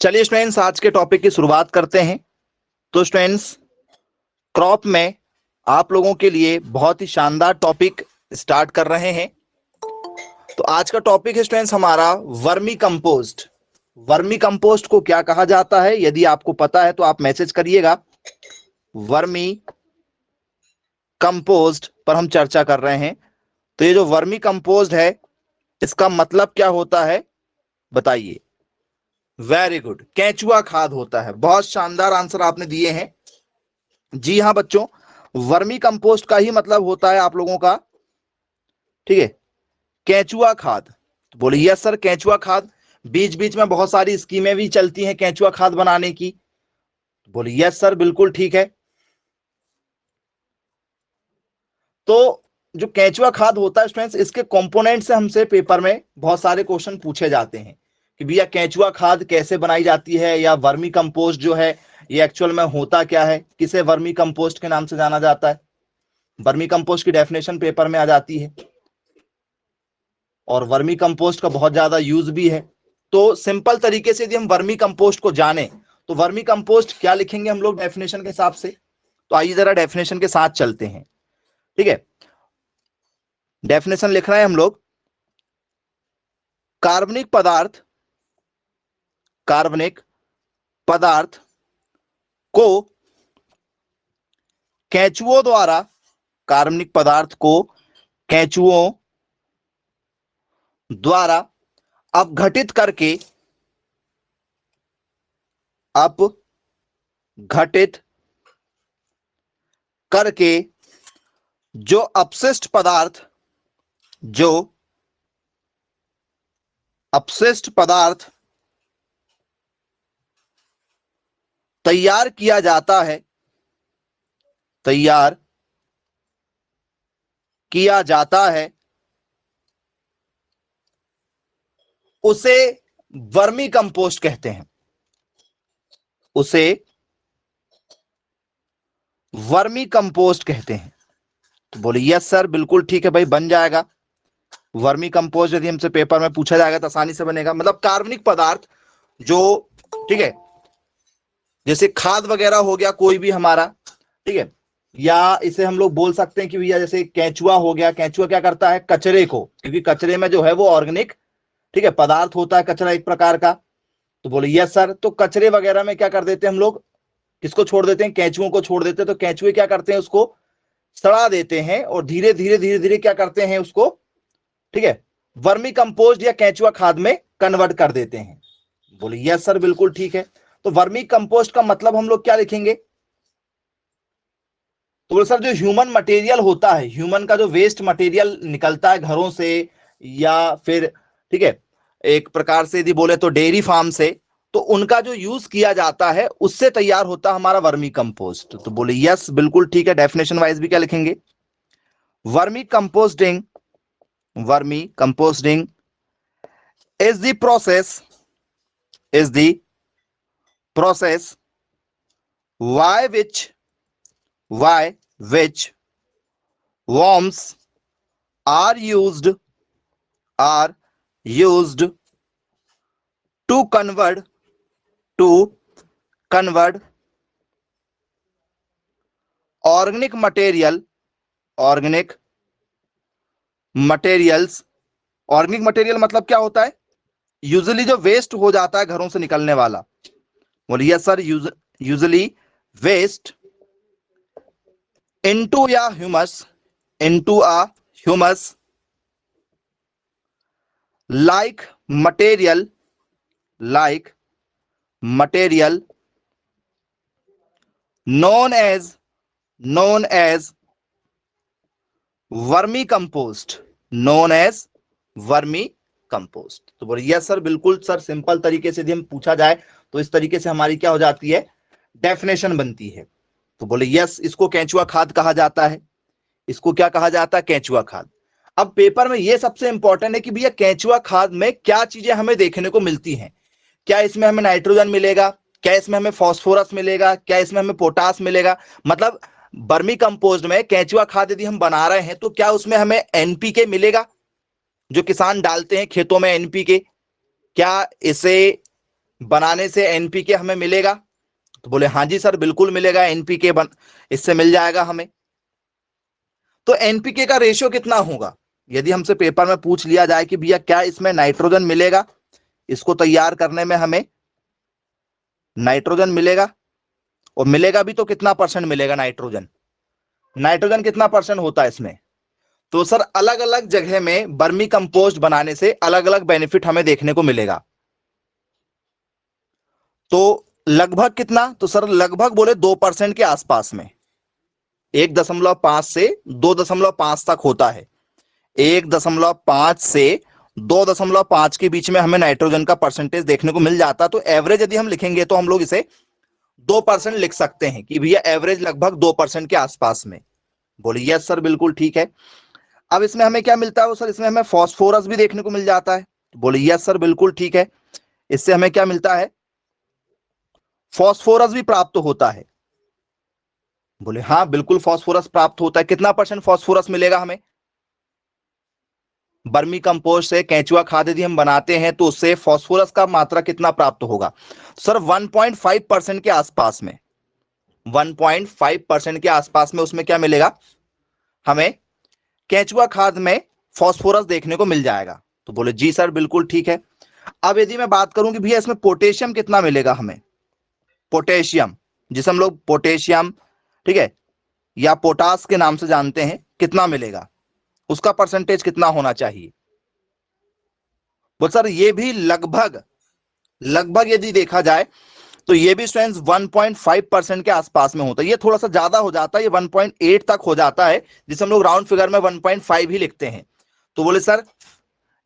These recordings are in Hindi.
चलिए स्टूडेंट्स, आज के टॉपिक की शुरुआत करते हैं। तो स्टूडेंट्स, क्रॉप में आप लोगों के लिए बहुत ही शानदार टॉपिक स्टार्ट कर रहे हैं। तो आज का टॉपिक है स्टूडेंट्स हमारा वर्मी कंपोस्ट। वर्मी कंपोस्ट को क्या कहा जाता है? यदि आपको पता है तो आप मैसेज करिएगा। वर्मी कंपोस्ट पर हम चर्चा कर रहे हैं। तो ये जो वर्मी कंपोस्ट है, इसका मतलब क्या होता है बताइए। वेरी गुड, केंचुआ खाद होता है। बहुत शानदार आंसर आपने दिए हैं। जी हाँ बच्चों, वर्मी कंपोस्ट का ही मतलब होता है आप लोगों का, ठीक है, केंचुआ खाद। तो बोलिए यस सर, केंचुआ खाद। बीच बीच में बहुत सारी स्कीमें भी चलती हैं केंचुआ खाद बनाने की। बोलिए यस सर, बिल्कुल ठीक है। तो जो केंचुआ खाद होता है स्टूडेंट्स, इसके कंपोनेंट से हमसे पेपर में बहुत सारे क्वेश्चन पूछे जाते हैं कि भैया केंचुआ खाद कैसे बनाई जाती है, या वर्मी कंपोस्ट जो है ये एक्चुअल में होता क्या है, किसे वर्मी कंपोस्ट के नाम से जाना जाता है। वर्मी कंपोस्ट की डेफिनेशन पेपर में आ जाती है और वर्मी कंपोस्ट का बहुत ज्यादा यूज भी है। तो सिंपल तरीके से यदि हम वर्मी कंपोस्ट को जाने तो वर्मी कंपोस्ट क्या लिखेंगे हम लोग डेफिनेशन के हिसाब से। तो आइए जरा डेफिनेशन के साथ चलते हैं, ठीक है। डेफिनेशन लिख रहे हैं हम लोग। कार्बनिक पदार्थ, कार्बनिक पदार्थ को केंचुओं द्वारा, कार्बनिक पदार्थ को केंचुओं द्वारा अपघटित करके, अपघटित करके जो अपशिष्ट पदार्थ, जो अपशिष्ट पदार्थ तैयार किया जाता है, तैयार किया जाता है, उसे वर्मी कंपोस्ट कहते हैं। उसे वर्मी कंपोस्ट कहते हैं। तो बोले यस सर, बिल्कुल ठीक है भाई, बन जाएगा। वर्मी कंपोस्ट यदि हमसे पेपर में पूछा जाएगा तो आसानी से बनेगा। मतलब कार्बनिक पदार्थ जो, ठीक है, जैसे खाद वगैरह हो गया कोई भी हमारा, ठीक है, या इसे हम लोग बोल सकते हैं कि भैया जैसे केंचुआ हो गया। केंचुआ क्या करता है? कचरे को, क्योंकि कचरे में जो है वो ऑर्गेनिक, ठीक है, पदार्थ होता है कचरा एक प्रकार का। तो बोले यस सर। तो कचरे वगैरह में क्या कर देते हैं हम लोग? किसको छोड़ देते हैं? केंचुओं को छोड़ देते हैं। तो केंचुए क्या करते हैं? उसको सड़ा देते हैं और धीरे धीरे धीरे धीरे क्या करते हैं उसको, ठीक है, वर्मी कंपोस्ट या केंचुआ खाद में कन्वर्ट कर देते हैं। बोले यस सर, बिल्कुल ठीक है। तो वर्मी कंपोस्ट का मतलब हम लोग क्या लिखेंगे? तो बोले सर, जो ह्यूमन मटेरियल होता है, ह्यूमन का जो वेस्ट मटेरियल निकलता है घरों से, या फिर, ठीक है, एक प्रकार से यदि बोले तो डेयरी फार्म से, तो उनका जो यूज किया जाता है उससे तैयार होता है हमारा वर्मी कंपोस्ट। तो बोले यस, बिल्कुल ठीक है। डेफिनेशन वाइज भी क्या लिखेंगे? Vermi composting, vermi composting is the process, is the process by which worms are used, are used to to convert organic material, organic materials। Organic material मतलब क्या होता है? यूजुअली जो वेस्ट हो जाता है घरों से निकलने वाला। बोलिए sir, usually waste into a humus, into a humus like material, like material known as, known as vermi compost, known as vermi compost. तो बोलिए यस सर, बिल्कुल सर। सिंपल तरीके से यदि हम पूछा जाए तो इस तरीके से हमारी क्या हो जाती है? डेफिनेशन बनती है। तो बोले यस, इसको केंचुआ खाद कहा जाता है। इसको क्या कहा जाता है? केंचुआ खाद। अब पेपर में यह सबसे इंपॉर्टेंट है कि भैया केंचुआ खाद में क्या चीजें हमें देखने को मिलती हैं। क्या इसमें हमें नाइट्रोजन मिलेगा? क्या इसमें हमें फास्फोरस मिलेगा? क्या इसमें हमें पोटास मिलेगा? मतलब वर्मी कंपोस्ट में केंचुआ खाद यदि हम बना रहे हैं तो क्या उसमें हमें एनपीके मिलेगा, जो किसान डालते हैं खेतों में एनपीके? क्या इसे बनाने से एनपीके हमें मिलेगा? तो बोले हाँ जी सर बिल्कुल मिलेगा, एनपीके इससे मिल जाएगा हमें। तो एनपीके का रेशियो कितना होगा? यदि हमसे पेपर में पूछ लिया जाए कि भैया क्या इसमें नाइट्रोजन मिलेगा, इसको तैयार करने में हमें नाइट्रोजन मिलेगा, और मिलेगा भी तो कितना परसेंट मिलेगा नाइट्रोजन? नाइट्रोजन कितना परसेंट होता है इसमें? तो सर अलग अलग जगह में वर्मी कंपोस्ट बनाने से अलग अलग बेनिफिट हमें देखने को मिलेगा। तो लगभग कितना? तो सर लगभग बोले 2% के आसपास में, 1.5 से 2.5 तक होता है। 1.5 से 2.5 के बीच में हमें नाइट्रोजन का परसेंटेज देखने को मिल जाता। तो एवरेज यदि हम लिखेंगे तो हम लोग इसे 2% लिख सकते हैं कि भैया एवरेज लगभग 2% के आसपास में। बोलिए यस सर बिल्कुल ठीक है। अब इसमें हमें क्या मिलता है? सर इसमें हमें फास्फोरस भी देखने को मिल जाता है। बोलिए यस सर बिल्कुल ठीक है। इससे हमें क्या मिलता है? फास्फोरस भी प्राप्त होता है। बोले हाँ बिल्कुल फास्फोरस प्राप्त होता है। कितना परसेंट फास्फोरस मिलेगा हमें? वर्मी कंपोस्ट से केंचुआ खाद यदि हम बनाते हैं तो उससे फास्फोरस का मात्रा कितना प्राप्त होगा? सर 1.5% के आसपास में, 1.5% के आसपास में उसमें क्या मिलेगा हमें? केंचुआ खाद में फास्फोरस देखने को मिल जाएगा। तो बोले जी सर बिल्कुल ठीक है। अब यदि मैं बात करूं कि भैया इसमें पोटेशियम कितना मिलेगा हमें? पोटेशियम, जिसे हम लोग पोटेशियम, ठीक है, या पोटास के नाम से जानते हैं, कितना मिलेगा? उसका परसेंटेज कितना होना चाहिए? बोल सर ये भी लगभग लगभग यदि देखा जाए तो ये भी स्टूडेंट्स 1.5% के आसपास में होता है। ये थोड़ा सा ज्यादा हो जाता है, ये 1.8 तक हो जाता है, जिसे हम लोग राउंड फिगर में 1.5 ही लिखते हैं। तो बोले सर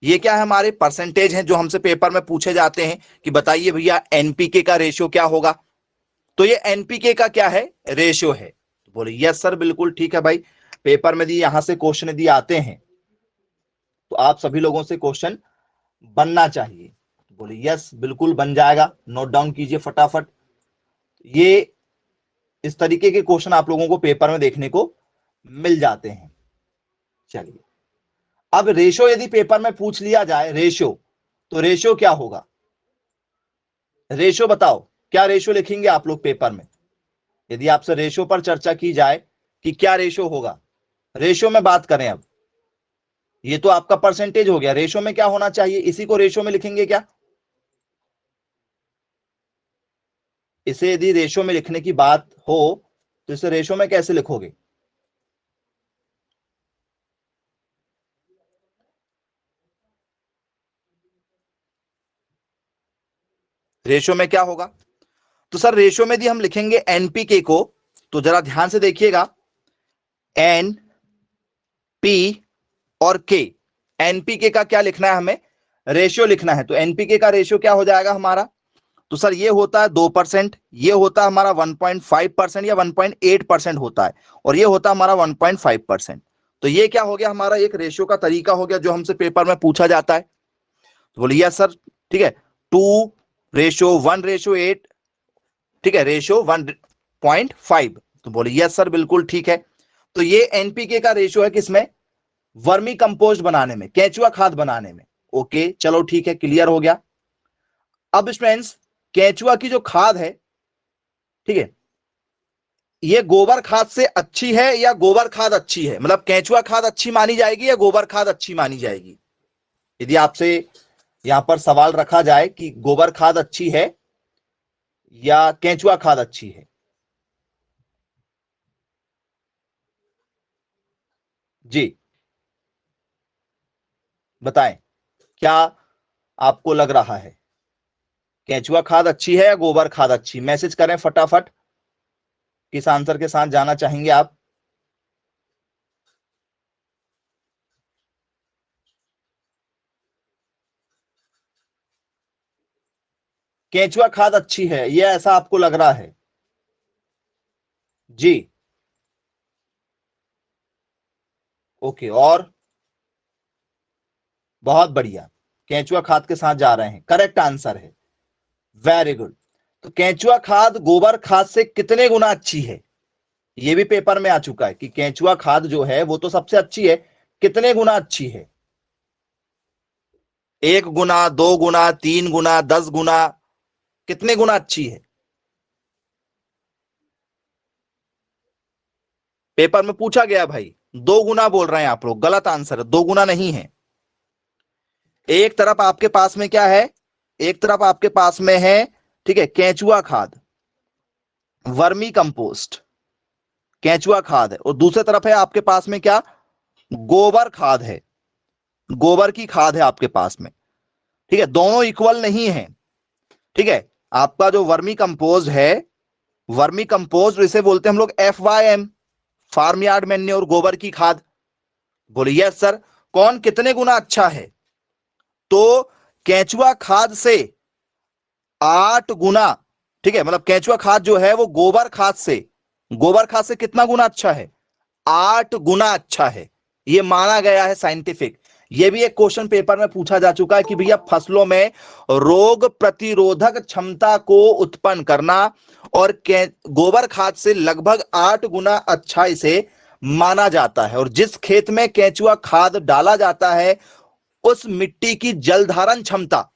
ये क्या है? हमारे परसेंटेज हैं जो हमसे पेपर में पूछे जाते हैं कि बताइए भैया एनपीके का रेशियो क्या होगा। तो ये एनपीके का क्या है? रेशियो है। तो बोले यस सर बिल्कुल ठीक है भाई। पेपर में यदि यहां से क्वेश्चन यदि आते हैं तो आप सभी लोगों से क्वेश्चन बनना चाहिए। बोले यस बिल्कुल बन जाएगा, नोट डाउन कीजिए फटाफट। ये इस तरीके के क्वेश्चन आप लोगों को पेपर में देखने को मिल जाते हैं। चलिए अब रेशो यदि पेपर में पूछ लिया जाए, रेशो, तो रेशो क्या होगा? रेशो बताओ, क्या रेशो लिखेंगे आप लोग पेपर में? यदि आपसे रेशो पर चर्चा की जाए कि क्या रेशो होगा, रेशो में बात करें। अब ये तो आपका परसेंटेज हो गया, रेशो में क्या होना चाहिए? इसी को रेशो में लिखेंगे क्या? इसे यदि रेशो में लिखने की बात हो तो इसे रेशो में कैसे लिखोगे? रेशो में क्या होगा? तो सर रेशो में यदि हम लिखेंगे एनपीके को, तो जरा ध्यान से देखिएगा, एन पी और के, एनपीके का क्या लिखना है हमें? रेशियो लिखना है। तो एनपीके का रेशियो क्या हो जाएगा हमारा? तो सर ये होता है 2%, ये होता है हमारा 1.5% या 1.8% होता है, और ये होता है हमारा 1.5%। तो ये क्या हो गया? हमारा एक रेशियो का तरीका हो गया जो हमसे पेपर में पूछा जाता है। तो बोलिए सर ठीक है, 2:1:8, ठीक है, रेशियो 1.5। तो बोलिए यस सर बिल्कुल ठीक है। तो ये एनपीके का रेशियो है किसमें? वर्मी कंपोस्ट बनाने में, केंचुआ खाद बनाने में। ओके चलो ठीक है, क्लियर हो गया। अब स्टूडेंट्स केंचुआ की जो खाद है, ठीक है, ये गोबर खाद से अच्छी है या गोबर खाद अच्छी है? मतलब केंचुआ खाद अच्छी मानी जाएगी या गोबर खाद अच्छी मानी जाएगी? यदि आपसे यहां पर सवाल रखा जाए कि गोबर खाद अच्छी है या केंचुआ खाद अच्छी है, जी बताएं, क्या आपको लग रहा है केंचुआ खाद अच्छी है या गोबर खाद अच्छी? मैसेज करें फटाफट, किस आंसर के साथ जाना चाहेंगे आप? केंचुआ खाद अच्छी है, ये ऐसा आपको लग रहा है? जी ओके, और बहुत बढ़िया, केंचुआ खाद के साथ जा रहे हैं, करेक्ट आंसर है, वेरी गुड। तो केंचुआ खाद गोबर खाद से कितने गुना अच्छी है? ये भी पेपर में आ चुका है कि केंचुआ खाद जो है वो तो सबसे अच्छी है, कितने गुना अच्छी है? 1 गुना, 2 गुना, 3 गुना, 10 गुना, कितने गुना अच्छी है? पेपर में पूछा गया भाई, 2 गुना बोल रहे हैं आप लोग, गलत आंसर है, 2 गुना नहीं है। एक तरफ आपके पास में क्या है, एक तरफ आपके पास में है, ठीक है, केंचुआ खाद, वर्मी कंपोस्ट, केंचुआ खाद है, और दूसरी तरफ है आपके पास में क्या, गोबर खाद है, गोबर की खाद है आपके पास में, ठीक है, दोनों इक्वल नहीं है, ठीक है। आपका जो वर्मी कंपोज है, वर्मी कंपोज इसे बोलते हैं हम लोग FYM, फार्म यार्ड मैन्योर, गोबर की खाद। बोलिए यस सर, कौन कितने गुना अच्छा है? तो केंचुआ खाद से 8 गुना, ठीक है, मतलब केंचुआ खाद जो है वो गोबर खाद से, गोबर खाद से कितना गुना अच्छा है? 8 गुना अच्छा है, ये माना गया है साइंटिफिक। ये भी एक क्वेश्चन पेपर में पूछा जा चुका है कि भैया फसलों में रोग प्रतिरोधक क्षमता को उत्पन्न करना, और गोबर खाद से लगभग 8 गुना अच्छा इसे माना जाता है। और जिस खेत में केंचुआ खाद डाला जाता है उस मिट्टी की जल धारण क्षमता,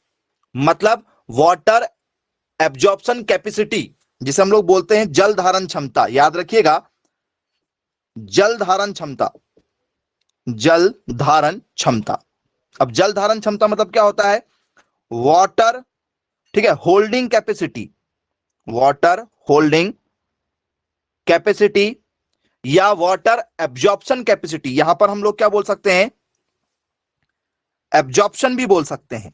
मतलब वाटर एब्जॉर्प्शन कैपेसिटी, जिसे हम लोग बोलते हैं जल धारण क्षमता, याद रखिएगा, जल धारण क्षमता, जल धारण क्षमता। अब जल धारण क्षमता मतलब क्या होता है? वाटर, ठीक है, holding capacity, water holding capacity या वाटर एब्जॉर्प्शन कैपेसिटी। यहां पर हम लोग क्या बोल सकते हैं? एब्जॉर्प्शन भी बोल सकते हैं,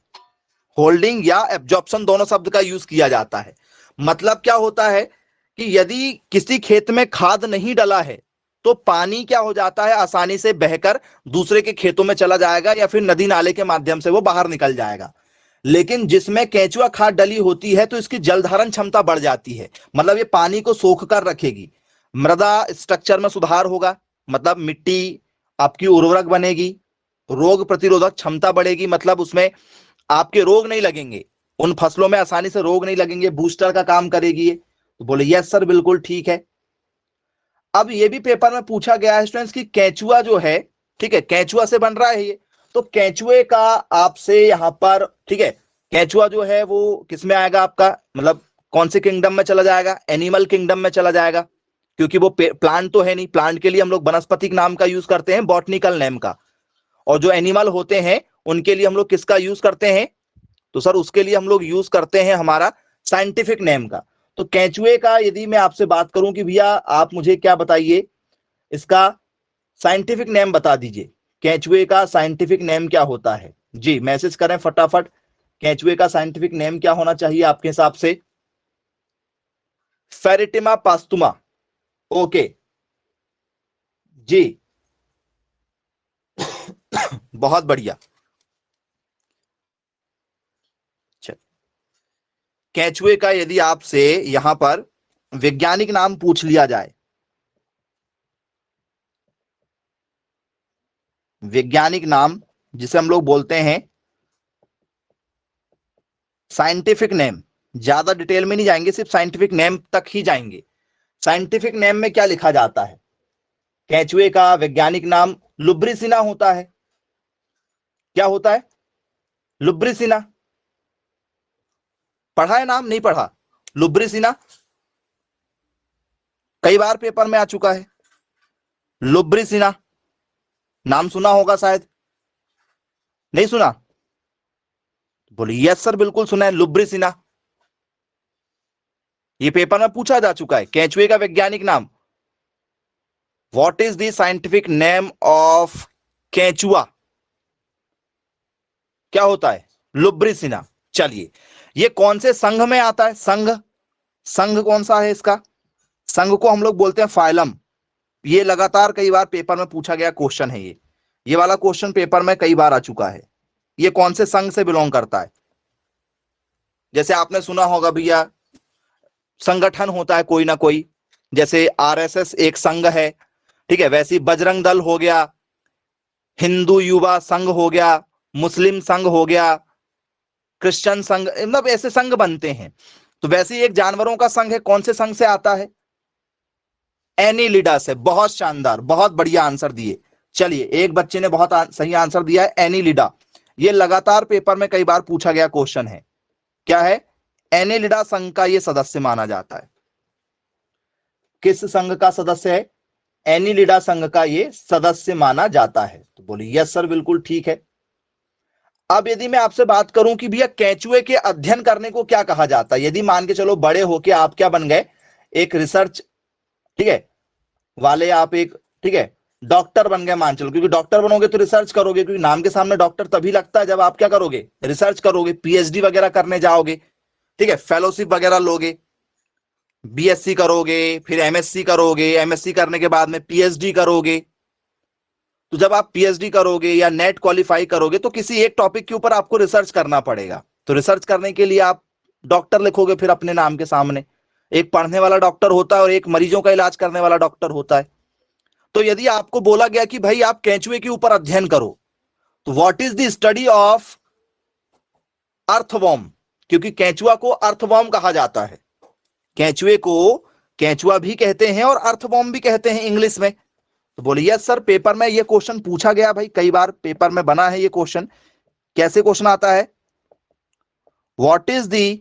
होल्डिंग या एब्जॉर्प्शन दोनों शब्द का यूज किया जाता है। मतलब क्या होता है कि यदि किसी खेत में खाद नहीं डला है तो पानी क्या हो जाता है, आसानी से बहकर दूसरे के खेतों में चला जाएगा या फिर नदी नाले के माध्यम से वो बाहर निकल जाएगा। लेकिन जिसमें केंचुआ खाद डली होती है तो इसकी जलधारण क्षमता बढ़ जाती है, मतलब ये पानी को सोख कर रखेगी, मृदा स्ट्रक्चर में सुधार होगा, मतलब मिट्टी आपकी उर्वरक बनेगी, रोग प्रतिरोधक क्षमता बढ़ेगी, मतलब उसमें आपके रोग नहीं लगेंगे, उन फसलों में आसानी से रोग नहीं लगेंगे, बूस्टर का काम करेगी ये। तो बोले यस सर बिल्कुल ठीक है। अब ये भी पेपर में पूछा गया है स्टूडेंट्स कि केंचुआ जो है, ठीक है, केंचुआ से बन रहा है ये, तो केंचुए का आपसे यहां पर, ठीक है, केंचुआ जो है वो किस में आएगा आपका, मतलब कौन से किंगडम में चला जाएगा? एनिमल किंगडम में चला जाएगा, क्योंकि वो प्लांट तो है नहीं, प्लांट के लिए हम लोग वनस्पतिक नाम का यूज करते हैं, बॉटनिकल नेम का, और जो एनिमल होते हैं उनके लिए हम लोग किसका यूज करते हैं? तो सर उसके लिए हम लोग यूज करते हैं हमारा साइंटिफिक नेम का। तो केंचुए का यदि मैं आपसे बात करूं कि भैया आप मुझे क्या बताइए, इसका साइंटिफिक नेम बता दीजिए, केंचुए का साइंटिफिक नेम क्या होता है? जी मैसेज करें फटाफट, केंचुए का साइंटिफिक नेम क्या होना चाहिए आपके हिसाब से? फेरिटिमा पास्तुमा, ओके जी, बहुत बढ़िया। केंचुए का यदि आपसे यहां पर वैज्ञानिक नाम पूछ लिया जाए, वैज्ञानिक नाम जिसे हम लोग बोलते हैं साइंटिफिक नेम, ज्यादा डिटेल में नहीं जाएंगे, सिर्फ साइंटिफिक नेम तक ही जाएंगे। साइंटिफिक नेम में क्या लिखा जाता है? केंचुए का वैज्ञानिक नाम लुब्रिसिना होता है। क्या होता है? लुब्रिसिना। पढ़ा है नाम, नहीं पढ़ा? लुब्रिसिना कई बार पेपर में आ चुका है, लुब्रिसिना नाम सुना होगा शायद, नहीं सुना? बोलिए यस सर बिल्कुल सुना है, लुब्रिसिना। ये पेपर में पूछा जा चुका है, केंचुए का वैज्ञानिक नाम, what is the scientific name of केंचुआ, क्या होता है? लुब्रिसिना। चलिए, ये कौन से संघ में आता है? संघ, संघ कौन सा है इसका? संघ को हम लोग बोलते हैं फाइलम। ये लगातार कई बार पेपर में पूछा गया क्वेश्चन है, ये वाला क्वेश्चन पेपर में कई बार आ चुका है। ये कौन से संघ से बिलोंग करता है? जैसे आपने सुना होगा भैया, संगठन होता है कोई ना कोई, जैसे आरएसएस एक संघ है, ठीक है, वैसे बजरंग दल हो गया, हिंदू युवा संघ हो गया, मुस्लिम संघ हो गया, क्रिश्चियन संघ, मतलब ऐसे संघ बनते हैं। तो वैसे ही एक जानवरों का संघ है, कौन से संघ से आता है? एनीलिडा से। बहुत शानदार, बहुत बढ़िया आंसर दिए। चलिए, एक बच्चे ने बहुत सही आंसर दिया है, एनीलिडा। ये लगातार पेपर में कई बार पूछा गया क्वेश्चन है। क्या है? एनेलिडा संघ का ये सदस्य माना जाता है। किस संघ का सदस्य है? एनिलिडा संघ का ये सदस्य माना जाता है। तो बोलिए यस सर, बिल्कुल ठीक है। अब यदि मैं आपसे बात करूं कि भैया केंचुए के अध्ययन करने को क्या कहा जाता है, यदि मान के चलो बड़े होके आप क्या बन गए, एक रिसर्च, ठीक है, वाले आप एक, ठीक है, डॉक्टर बन गए मान चलो, क्योंकि डॉक्टर बनोगे तो रिसर्च करोगे, क्योंकि नाम के सामने डॉक्टर तभी लगता है जब आप क्या करोगे, रिसर्च करोगे, पीएचडी वगैरह करने जाओगे, ठीक है, फेलोशिप वगैरह लोगे, बीएससी करोगे, फिर एमएससी करोगे, एमएससी करने के बाद में पीएचडी करोगे। तो जब आप पीएचडी करोगे या नेट क्वालिफाई करोगे तो किसी एक टॉपिक के ऊपर आपको रिसर्च करना पड़ेगा। तो रिसर्च करने के लिए आप डॉक्टर लिखोगे फिर अपने नाम के सामने। एक पढ़ने वाला डॉक्टर होता है और एक मरीजों का इलाज करने वाला डॉक्टर होता है। तो यदि आपको बोला गया कि भाई आप केंचुए के ऊपर अध्ययन करो, तो what is the study of earthworm, क्योंकि केंचुआ को अर्थवॉर्म कहा जाता है। केंचुए को केंचुआ भी कहते हैं और अर्थवॉर्म भी कहते हैं इंग्लिश में। तो बोलिए यस सर, पेपर में ये क्वेश्चन पूछा गया भाई, कई बार पेपर में बना है ये क्वेश्चन। कैसे क्वेश्चन आता है? What is the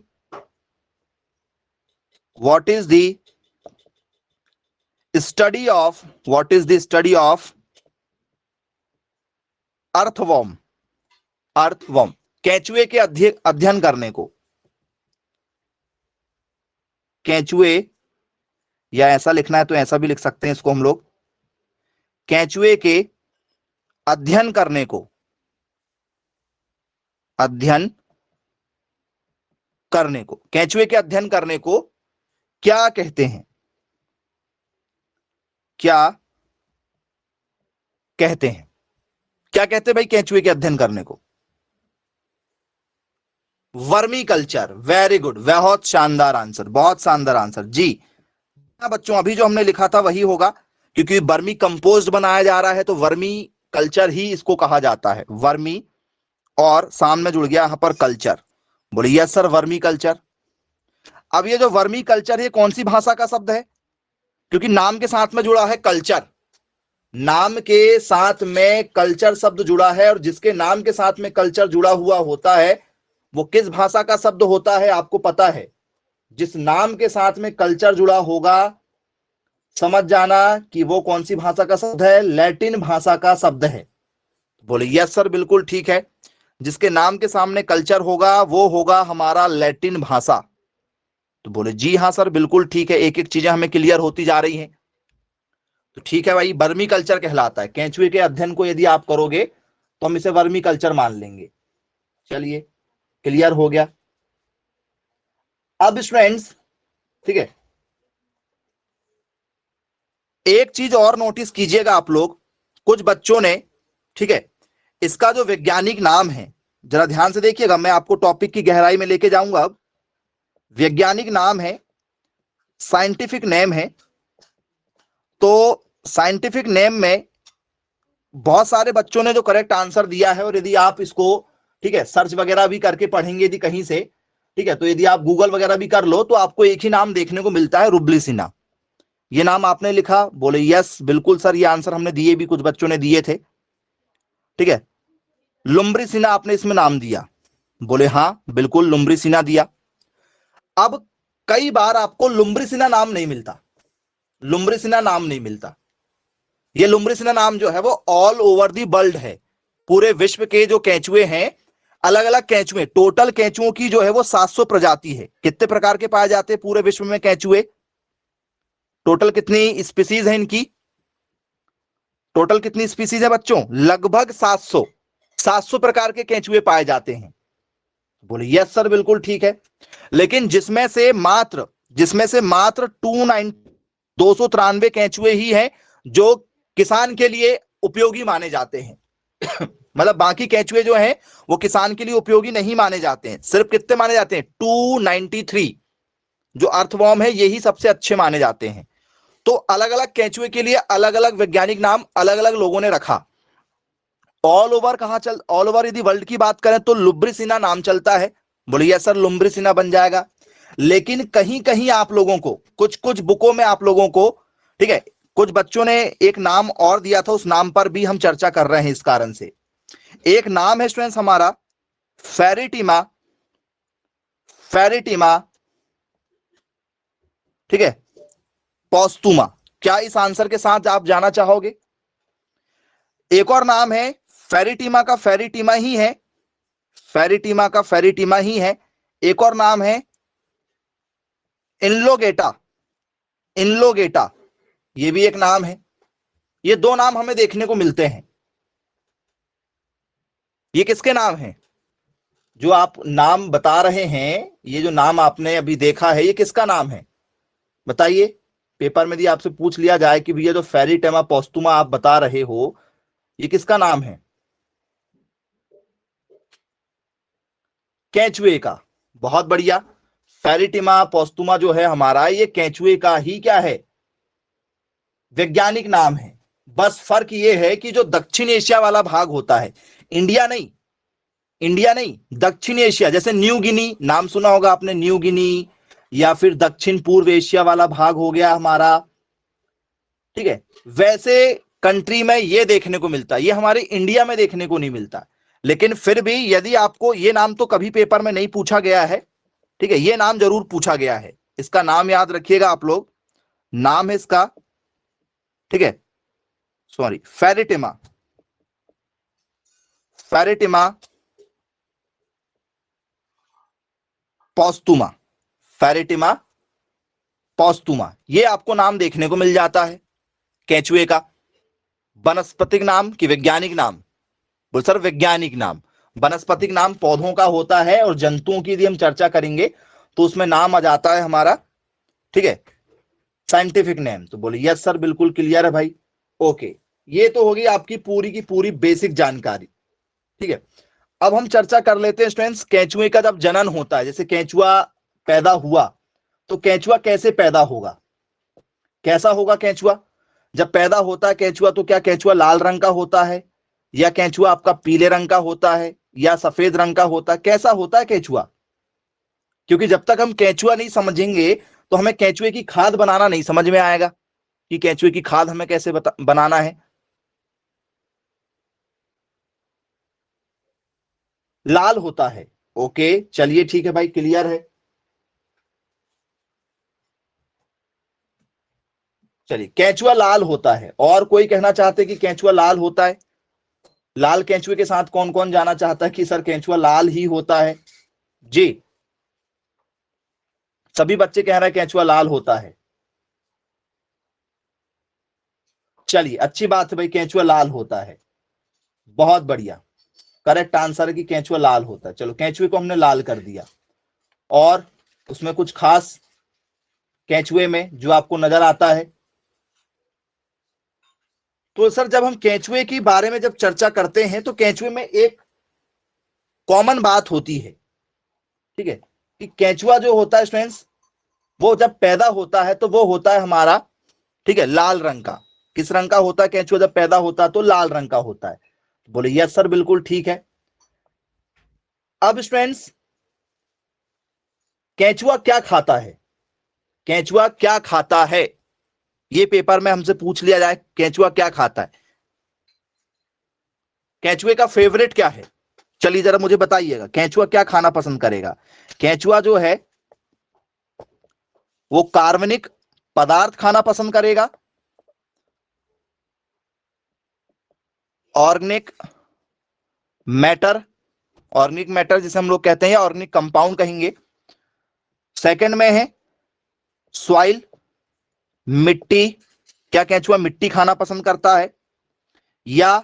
study of earthworm. Earthworm, केंचुए के अध्ययन करने को, केंचुए, या ऐसा लिखना है तो ऐसा भी लिख सकते हैं इसको हम लोग, केंचुए के अध्ययन करने को, अध्ययन करने को, केंचुए के अध्ययन करने को क्या कहते हैं? क्या कहते हैं? क्या कहते हैं भाई केंचुए के अध्ययन करने को? Vermi culture. वेरी गुड, बहुत शानदार आंसर, बहुत शानदार आंसर जी। बच्चों अभी जो हमने लिखा था वही होगा, क्योंकि वर्मी कंपोस्ट बनाया जा रहा है तो वर्मी कल्चर ही इसको कहा जाता है। वर्मी और सामने जुड़ गया यहां पर कल्चर। बोलिए यस सर, वर्मी कल्चर। अब ये जो वर्मी कल्चर है कौन सी भाषा का शब्द है? क्योंकि नाम के साथ में जुड़ा है कल्चर, नाम के साथ में कल्चर शब्द जुड़ा है, और जिसके नाम के साथ में कल्चर जुड़ा हुआ होता है वो किस भाषा का शब्द होता है आपको पता है? जिस नाम के साथ में कल्चर जुड़ा होगा समझ जाना कि वो कौन सी भाषा का शब्द है, लैटिन भाषा का शब्द है। बोले यस सर, बिल्कुल ठीक है। जिसके नाम के सामने कल्चर होगा वो होगा हमारा लैटिन भाषा। तो बोले जी हां सर, बिल्कुल ठीक है। एक एक चीजें हमें क्लियर होती जा रही हैं। तो ठीक है भाई, वर्मी कल्चर कहलाता है। केंचुए के अध्ययन को यदि आप करोगे तो हम इसे वर्मी कल्चर मान लेंगे। चलिए, क्लियर हो गया। अब स्टूडेंट्स, ठीक है, एक चीज और नोटिस कीजिएगा आप लोग, कुछ बच्चों ने, ठीक है, इसका जो वैज्ञानिक नाम है जरा ध्यान से देखिएगा, मैं आपको टॉपिक की गहराई में लेके जाऊंगा। अब वैज्ञानिक नाम है, साइंटिफिक नेम है, तो साइंटिफिक नेम में बहुत सारे बच्चों ने जो करेक्ट आंसर दिया है, और यदि आप इसको, ठीक है, सर्च वगैरह भी करके पढ़ेंगे यदि कहीं से, ठीक है, तो यदि आप गूगल वगैरह भी कर लो तो आपको एक ही नाम देखने को मिलता है, रुब्लिसिना। ये नाम आपने लिखा? बोले यस बिल्कुल सर, ये आंसर हमने दिए भी, कुछ बच्चों ने दिए थे, ठीक है। लुम्ब्रिसिना आपने इसमें नाम दिया? बोले हाँ बिल्कुल, लुम्ब्रिसिना दिया। अब कई बार आपको लुम्ब्रिसिना नाम नहीं मिलता, लुम्ब्रिसिना नाम नहीं मिलता। ये लुम्ब्रिसिना नाम जो है वो ऑल ओवर दी वर्ल्ड है। पूरे विश्व के जो केंचुए हैं, अलग अलग केंचुए, टोटल केंचुओं की जो है वो 700 प्रजाति है। कितने प्रकार के पाए जाते हैं पूरे विश्व में केंचुए? टोटल कितनी स्पीसीज है इनकी? टोटल कितनी स्पीसीज है बच्चों? लगभग 700 प्रकार के केंचुए पाए जाते हैं। बोले यस सर, बिल्कुल ठीक है। लेकिन जिसमें से मात्र 293 केंचुए ही हैं जो किसान के लिए उपयोगी माने जाते हैं। मतलब बाकी केंचुए जो हैं वो किसान के लिए उपयोगी नहीं माने जाते हैं। सिर्फ कितने माने जाते हैं? 293 जो अर्थवॉर्म है यही सबसे अच्छे माने जाते हैं। तो अलग अलग केंचुए के लिए अलग अलग वैज्ञानिक नाम अलग अलग लोगों ने रखा। ऑल ओवर यदि वर्ल्ड की बात करें तो लुम्ब्रिसिना नाम चलता है। बोलिए सर, लुम्ब्रिसिना बन जाएगा। लेकिन कहीं कहीं आप लोगों को, कुछ कुछ बुकों में आप लोगों को, ठीक है, कुछ बच्चों ने एक नाम और दिया था, उस नाम पर भी हम चर्चा कर रहे हैं इस कारण से। एक नाम है स्टूडेंट्स हमारा फेरिटिमा, फेरिटिमा, ठीक है, पोस्टुमा। क्या इस आंसर के साथ आप जाना चाहोगे? एक और नाम है फेरिटिमा का, फेरिटिमा ही है, फेरिटिमा का फेरिटिमा ही है। एक और नाम है इनलोगेटा, इनलोगेटा, ये भी एक नाम है। ये दो नाम हमें देखने को मिलते हैं। ये किसके नाम हैं? जो आप नाम बता रहे हैं, ये जो नाम आपने अभी देखा है, ये किसका नाम है बताइए। पेपर में यदि आपसे पूछ लिया जाए कि भैया जो फेरिटेमा पोस्टुमा आप बता रहे हो, ये किसका नाम है? केंचुए का। बहुत बढ़िया। फेरिटिमा पोस्टुमा जो है हमारा, ये केंचुए का ही क्या है, वैज्ञानिक नाम है। बस फर्क ये है कि जो दक्षिण एशिया वाला भाग होता है, इंडिया नहीं, इंडिया नहीं, दक्षिण एशिया, जैसे न्यू गिनी नाम सुना होगा आपने, न्यू गिनी, या फिर दक्षिण पूर्व एशिया वाला भाग हो गया हमारा, ठीक है। वैसे कंट्री में ये देखने को मिलता है, ये हमारे इंडिया में देखने को नहीं मिलता। लेकिन फिर भी यदि आपको ये नाम तो कभी पेपर में नहीं पूछा गया है, ठीक है, ये नाम जरूर पूछा गया है। इसका नाम याद रखिएगा आप लोग, नाम है इसका, ठीक है, सॉरी, फेरिटिमा, फेरिटिमा पोस्टुमा, फेरिटिमा पोस्टुमा, ये आपको नाम देखने को मिल जाता है केंचुए का। वनस्पतिक नाम कि वैज्ञानिक नाम? बोल सर वैज्ञानिक नाम। वनस्पतिक नाम पौधों का होता है, और जंतुओं की यदि हम चर्चा करेंगे तो उसमें नाम आ जाता है हमारा, ठीक है, साइंटिफिक नेम। तो बोले यस सर, बिल्कुल क्लियर है भाई। ओके, ये तो होगी आपकी पूरी की पूरी बेसिक जानकारी, ठीक है। अब हम चर्चा कर लेते हैं स्टूडेंट्स, केंचुए का जब जनन होता है, जैसे केंचुआ पैदा हुआ, तो केंचुआ कैसे पैदा होगा, कैसा होगा केंचुआ? जब पैदा होता है केंचुआ, तो क्या केंचुआ लाल रंग का होता है, या केंचुआ आपका पीले रंग का होता है, या सफेद रंग का होता है, कैसा होता है केंचुआ? क्योंकि जब तक हम केंचुआ नहीं समझेंगे, तो हमें केंचुए की खाद बनाना नहीं समझ में आएगा कि केंचुए की खाद हमें कैसे बनाना है। लाल होता है। ओके, चलिए ठीक है भाई, क्लियर है। चलिए, केंचुआ लाल होता है। और कोई कहना चाहते कि केंचुआ लाल होता है? लाल केंचुए के साथ कौन कौन जाना चाहता है कि सर केंचुआ लाल ही होता है? जी, सभी बच्चे कह रहे हैं केंचुआ लाल होता है। चलिए, अच्छी बात है भाई, केंचुआ लाल होता है। बहुत बढ़िया, करेक्ट आंसर है कि केंचुआ लाल होता है। चलो, केंचुए को हमने लाल कर दिया। और उसमें कुछ खास केंचुए में जो आपको नजर आता है? तो सर जब हम केंचुए के बारे में जब चर्चा करते हैं, तो केंचुए में एक कॉमन बात होती है, ठीक है, कि केंचुआ जो होता है स्टूडेंट्स, वो जब पैदा होता है तो वो होता है हमारा, ठीक है, लाल रंग का। किस रंग का होता है केंचुआ जब पैदा होता है? तो लाल रंग का होता है। बोले यस सर, बिल्कुल ठीक है। अब स्टूडेंट्स, केंचुआ क्या खाता है? केंचुआ क्या खाता है? ये पेपर में हमसे पूछ लिया जाए केंचुआ क्या खाता है, केंचुए का फेवरेट क्या है? चलिए जरा मुझे बताइएगा, केंचुआ क्या खाना पसंद करेगा? केंचुआ जो है वो कार्बनिक पदार्थ खाना पसंद करेगा, ऑर्गेनिक मैटर, ऑर्गेनिक मैटर जिसे हम लोग कहते हैं, या ऑर्गेनिक कंपाउंड कहेंगे। सेकंड में है सॉइल, मिट्टी, क्या केंचुआ मिट्टी खाना पसंद करता है? या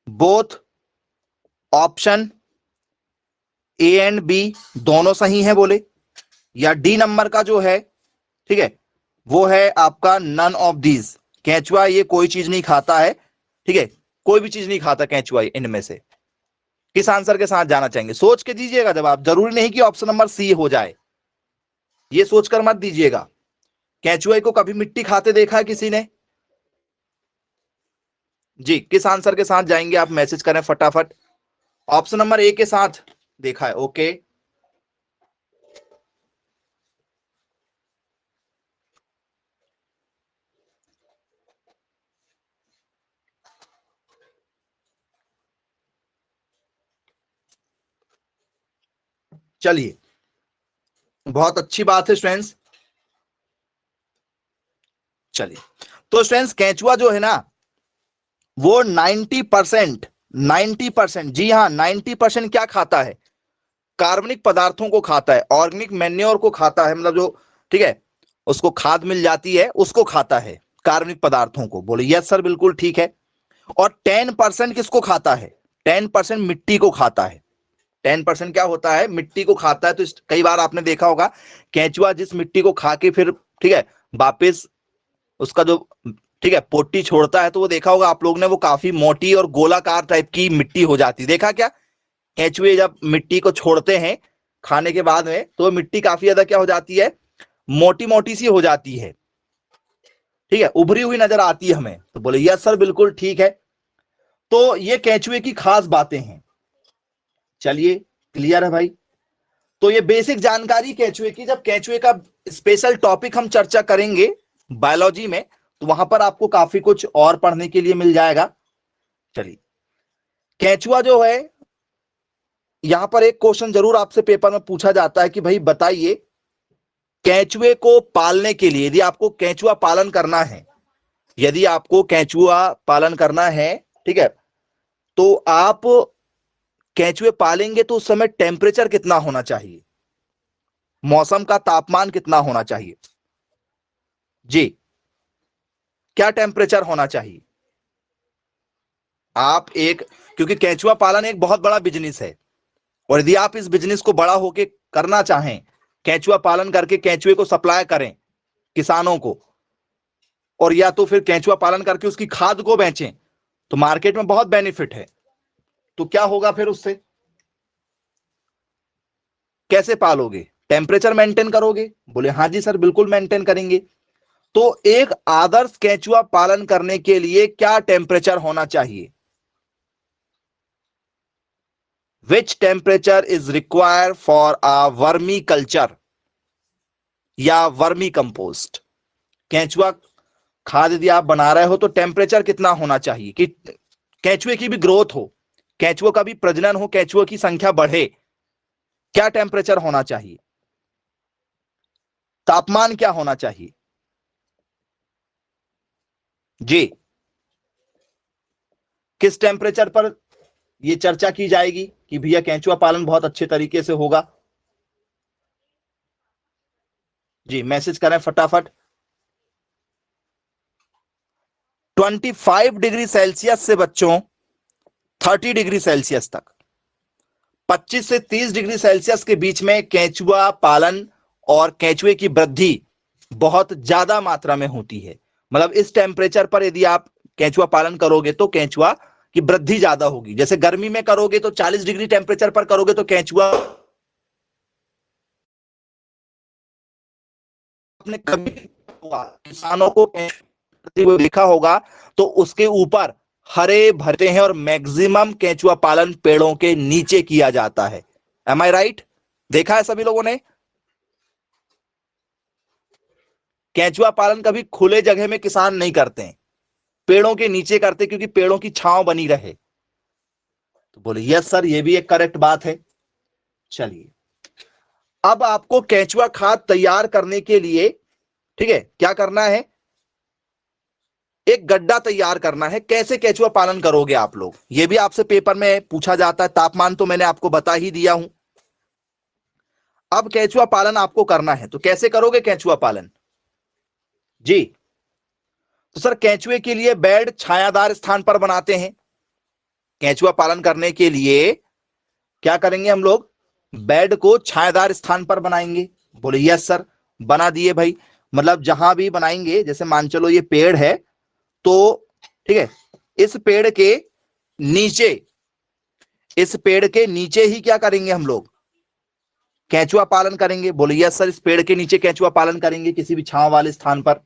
both option A and B दोनों सही है बोले? या डी नंबर का जो है, ठीक है, वो है आपका नन ऑफ दीज, केंचुआ ये कोई चीज नहीं खाता है, ठीक है, कोई भी चीज नहीं खाता केंचुआ इनमें से। किस आंसर के साथ जाना चाहेंगे? सोच के दीजिएगा जवाब, जरूरी नहीं कि ऑप्शन नंबर सी हो जाए, ये सोचकर मत दीजिएगा। केंचुए को कभी मिट्टी खाते देखा है किसी ने? जी, किस आंसर के साथ जाएंगे आप मैसेज करें फटाफट। ऑप्शन नंबर ए के साथ देखा है, ओके। चलिए, बहुत अच्छी बात है स्टूडेंट्स। चलिए, तो स्टूडेंट्स केंचुआ जो है ना वो 90%, 90%, जी हाँ 90% क्या खाता है? कार्बनिक पदार्थों को खाता है, ऑर्गेनिक मैन्योर को खाता है, मतलब जो, ठीक है, उसको खाद मिल जाती है उसको खाता है, कार्बनिक पदार्थों को। बोले यस सर बिल्कुल ठीक है। और 10% किसको खाता है? 10% मिट्टी को खाता है। 10% क्या होता है? मिट्टी को खाता है। तो कई बार आपने देखा होगा केंचुआ जिस मिट्टी को खा के फिर, ठीक है, वापिस उसका जो, ठीक है, पोटी छोड़ता है, तो वो देखा होगा आप लोग ने, वो काफी मोटी और गोलाकार टाइप की मिट्टी हो जाती है। देखा क्या? केंचुए जब मिट्टी को छोड़ते हैं खाने के बाद में, तो मिट्टी काफी ज्यादा क्या हो जाती है? मोटी मोटी सी हो जाती है, ठीक है, उभरी हुई नजर आती है हमें। तो बोले यस सर बिल्कुल ठीक है। तो ये केंचुए की खास बातें हैं। चलिए, क्लियर है भाई? तो ये बेसिक जानकारी केंचुए की। जब केंचुए का स्पेशल टॉपिक हम चर्चा करेंगे बायोलॉजी में, तो वहां पर आपको काफी कुछ और पढ़ने के लिए मिल जाएगा। चलिए, केंचुआ जो है, यहां पर एक क्वेश्चन जरूर आपसे पेपर में पूछा जाता है कि भाई बताइए, केंचुए को पालने के लिए, यदि आपको केंचुआ पालन करना है, यदि आपको केंचुआ पालन करना है, ठीक है, तो आप केंचुए पालेंगे तो उस समय टेम्परेचर कितना होना चाहिए? मौसम का तापमान कितना होना चाहिए? जी, क्या टेम्परेचर होना चाहिए? आप एक, क्योंकि केंचुआ पालन एक बहुत बड़ा बिजनेस है, और यदि आप इस बिजनेस को बड़ा होके करना चाहें, केंचुआ पालन करके केंचुए को सप्लाई करें किसानों को, और या तो फिर केंचुआ पालन करके उसकी खाद को बेचें, तो मार्केट में बहुत बेनिफिट है। तो क्या होगा फिर उससे? कैसे पालोगे? टेम्परेचर मेंटेन करोगे? बोले हाँ जी सर बिल्कुल मेंटेन करेंगे। तो एक आदर्श केंचुआ पालन करने के लिए क्या टेम्परेचर होना चाहिए? Which temperature is required for a vermi culture या वर्मी कंपोस्ट? केंचुआ खाद यदि आप बना रहे हो तो टेम्परेचर कितना होना चाहिए कि केंचुए की भी ग्रोथ हो, केंचुए का भी प्रजनन हो, केंचुए की संख्या बढ़े? क्या टेम्परेचर होना चाहिए? तापमान क्या होना चाहिए? जी, किस टेम्परेचर पर यह चर्चा की जाएगी कि भैया केंचुआ पालन बहुत अच्छे तरीके से होगा? जी, मैसेज करें फटाफट। 25 डिग्री सेल्सियस से बच्चों 30 डिग्री सेल्सियस तक, 25 से 30 डिग्री सेल्सियस के बीच में केंचुआ पालन और केंचुए की वृद्धि बहुत ज्यादा मात्रा में होती है। मतलब इस टेम्परेचर पर यदि आप केंचुआ पालन करोगे तो केंचुआ की वृद्धि ज्यादा होगी। जैसे गर्मी में करोगे तो 40 डिग्री टेम्परेचर पर करोगे तो केंचुआ, आपने कभी किसानों को देखा होगा तो उसके ऊपर हरे भरते हैं, और मैक्सिमम केंचुआ पालन पेड़ों के नीचे किया जाता है। एम आई राइट? देखा है सभी लोगों ने? केंचुआ पालन कभी खुले जगह में किसान नहीं करते हैं, पेड़ों के नीचे करते, क्योंकि पेड़ों की छांव बनी रहे। तो बोले यस सर ये भी एक करेक्ट बात है। चलिए, अब आपको केंचुआ खाद तैयार करने के लिए, ठीक है, क्या करना है? एक गड्ढा तैयार करना है। कैसे केंचुआ पालन करोगे आप लोग, ये भी आपसे पेपर में पूछा जाता है। तापमान तो मैंने आपको बता ही दिया हूं। अब केंचुआ पालन आपको करना है, तो कैसे करोगे केंचुआ पालन? जी, तो सर केंचुए के लिए बेड छायादार स्थान पर बनाते हैं। केंचुआ पालन करने के लिए क्या करेंगे हम लोग? बेड को छायादार स्थान पर बनाएंगे। बोले यस सर, बना दिए भाई। मतलब जहां भी बनाएंगे, जैसे मान चलो ये पेड़ है, तो ठीक है, इस पेड़ के नीचे, इस पेड़ के नीचे ही क्या करेंगे हम लोग? केंचुआ पालन करेंगे। बोले यस सर, इस पेड़ के नीचे केंचुआ पालन करेंगे, किसी भी छांव वाले स्थान पर।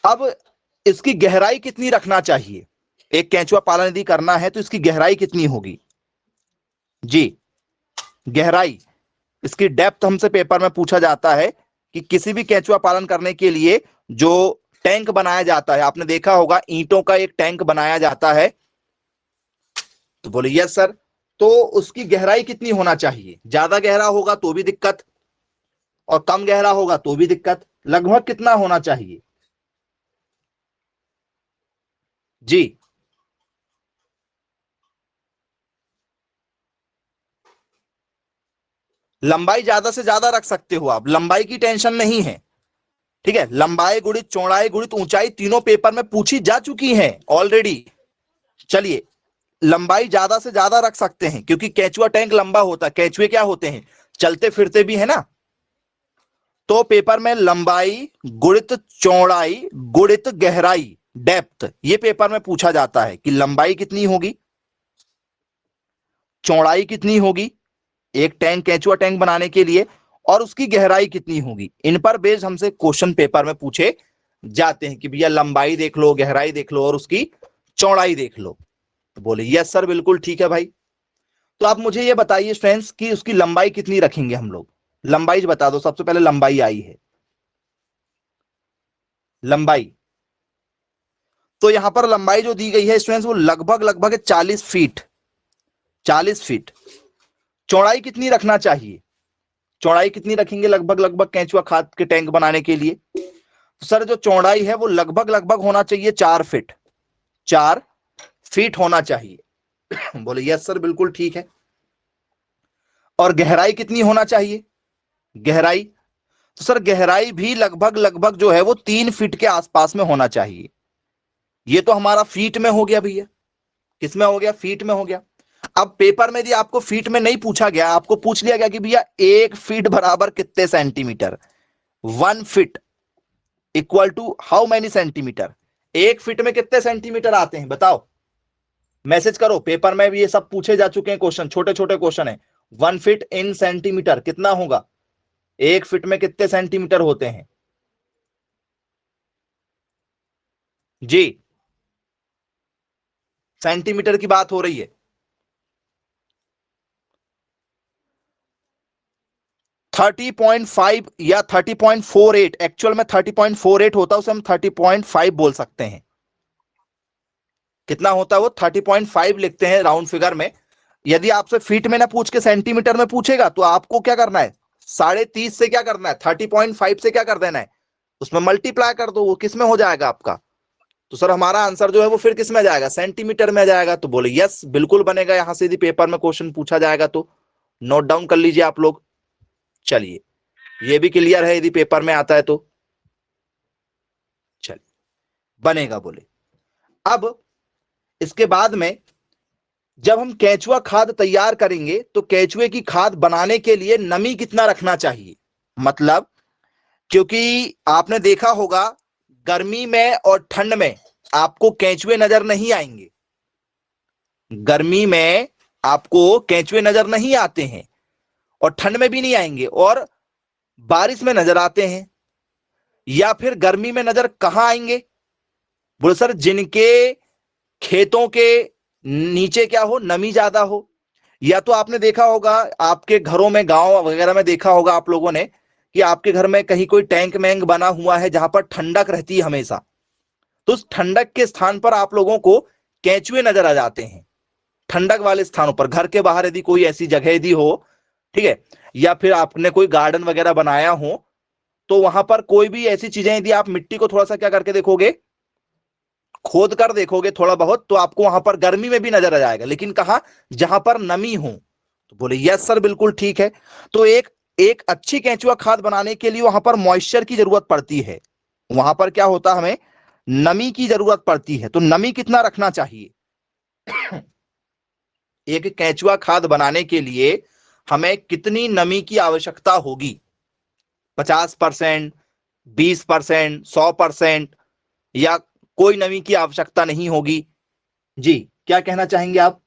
अब इसकी गहराई कितनी रखना चाहिए? एक केंचुआ पालन यदि करना है तो इसकी गहराई कितनी होगी? जी, गहराई, इसकी डेप्थ हमसे पेपर में पूछा जाता है कि किसी भी केंचुआ पालन करने के लिए जो टैंक बनाया जाता है, आपने देखा होगा ईंटों का एक टैंक बनाया जाता है। तो बोले यस सर, तो उसकी गहराई कितनी होना चाहिए? ज्यादा गहरा होगा तो भी दिक्कत, और कम गहरा होगा तो भी दिक्कत। लगभग कितना होना चाहिए? जी, लंबाई ज्यादा से ज्यादा रख सकते हो आप, लंबाई की टेंशन नहीं है। ठीक है, लंबाई गुणित चौड़ाई गुणित ऊंचाई तीनों पेपर में पूछी जा चुकी हैं ऑलरेडी। चलिए, लंबाई ज्यादा से ज्यादा रख सकते हैं क्योंकि केचुआ टैंक लंबा होता है। केचुए क्या होते हैं? चलते फिरते भी है ना। तो पेपर में लंबाई गुणित चौड़ाई गुणित गहराई, डेप्थ, ये पेपर में पूछा जाता है कि लंबाई कितनी होगी, चौड़ाई कितनी होगी एक टैंक, केचुआ टैंक बनाने के लिए, और उसकी गहराई कितनी होगी। इन पर बेस्ड हमसे क्वेश्चन पेपर में पूछे जाते हैं कि भैया लंबाई देख लो, गहराई देख लो, और उसकी चौड़ाई देख लो। तो बोले यस सर, बिल्कुल ठीक है भाई। तो आप मुझे ये बताइए फ्रेंड्स कि उसकी लंबाई कितनी रखेंगे हम लोग। लंबाई बता दो, सबसे पहले लंबाई आई है, लंबाई। तो यहां पर लंबाई जो दी गई है स्टूडेंट्स, वो लगभग लगभग 40 फीट, 40 फीट। चौड़ाई कितनी रखना चाहिए? चौड़ाई कितनी रखेंगे लगभग लगभग केंचुआ खाद के टैंक बनाने के लिए? तो सर जो चौड़ाई है वो लगभग लगभग होना चाहिए 4 फीट, 4 फीट होना चाहिए। बोले यस सर, बिल्कुल ठीक है। और गहराई कितनी होना चाहिए? गहराई, तो सर गहराई भी लगभग लगभग जो है वो 3 फीट के आसपास में होना चाहिए। ये तो हमारा फीट में हो गया भैया। किस में हो गया? फीट में हो गया। अब पेपर में यदि आपको फीट में नहीं पूछा गया, आपको पूछ लिया गया कि भैया 1 फीट बराबर कितने centimetre, 1 feet equal to how many centimetre, 1 feet में कितने सेंटीमीटर आते हैं बताओ, मैसेज करो। पेपर में भी ये सब पूछे जा चुके हैं क्वेश्चन, छोटे छोटे क्वेश्चन है। 1 फीट इन सेंटीमीटर कितना होगा? 1 फीट में कितने सेंटीमीटर होते हैं? जी, सेंटीमीटर की बात हो रही है। 30.5 या 30.48, एक्चुअल में 30.48 होता है, उसे हम 30.5 बोल सकते हैं। कितना होता है वो? 30.5 लिखते हैं राउंड फिगर में। यदि आपसे फीट में ना पूछ के सेंटीमीटर में पूछेगा तो आपको क्या करना है? 30.5 से क्या करना है? 30.5 से क्या कर देना है? उसमें मल्टीप्लाई कर दो, वो किस में हो जाएगा आपका? तो सर हमारा आंसर जो है वो फिर किस में जाएगा? सेंटीमीटर में जाएगा। तो बोले यस, बिल्कुल बनेगा। यहां से यदि पेपर में क्वेश्चन पूछा जाएगा तो नोट डाउन कर लीजिए आप लोग। चलिए, ये भी क्लियर है यदि पेपर में आता है तो। चलिए, बनेगा बोले। अब इसके बाद में जब हम केंचुआ खाद तैयार करेंगे तो केंचुए की खाद बनाने के लिए नमी कितना रखना चाहिए? मतलब, क्योंकि आपने देखा होगा गर्मी में और ठंड में आपको केंचुए नजर नहीं आएंगे। गर्मी में आपको केंचुए नजर नहीं आते हैं, और ठंड में भी नहीं आएंगे, और बारिश में नजर आते हैं। या फिर गर्मी में नजर कहां आएंगे? बोले सर जिनके खेतों के नीचे क्या हो, नमी ज्यादा हो। या तो आपने देखा होगा आपके घरों में, गांव वगैरह में देखा होगा आप लोगों ने कि आपके घर में कहीं कोई टैंक मैंक बना हुआ है जहां पर ठंडक रहती है हमेशा। तो उस ठंडक के स्थान पर आप लोगों को केंचुए नजर आ जाते हैं। ठंडक वाले स्थानों पर, घर के बाहर यदि कोई ऐसी जगह यदि हो, ठीक है, या फिर आपने कोई गार्डन वगैरह बनाया हो, तो वहां पर कोई भी ऐसी चीजें यदि आप मिट्टी को थोड़ा सा क्या करके देखोगे, खोद कर देखोगे थोड़ा बहुत, तो आपको वहां पर गर्मी में भी नजर आ जाएगा। लेकिन कहा? जहां पर नमी हो। तो बोले यस सर, बिल्कुल ठीक है। तो एक एक अच्छी केंचुआ खाद बनाने के लिए वहां पर मॉइस्चर की जरूरत पड़ती है। वहां पर क्या होता है, हमें नमी की जरूरत पड़ती है। तो नमी कितना रखना चाहिए? एक केंचुआ खाद बनाने के लिए हमें कितनी नमी की आवश्यकता होगी? 50%, 20%, 100%, या कोई नमी की आवश्यकता नहीं होगी? जी, क्या कहना चाहेंगे आप?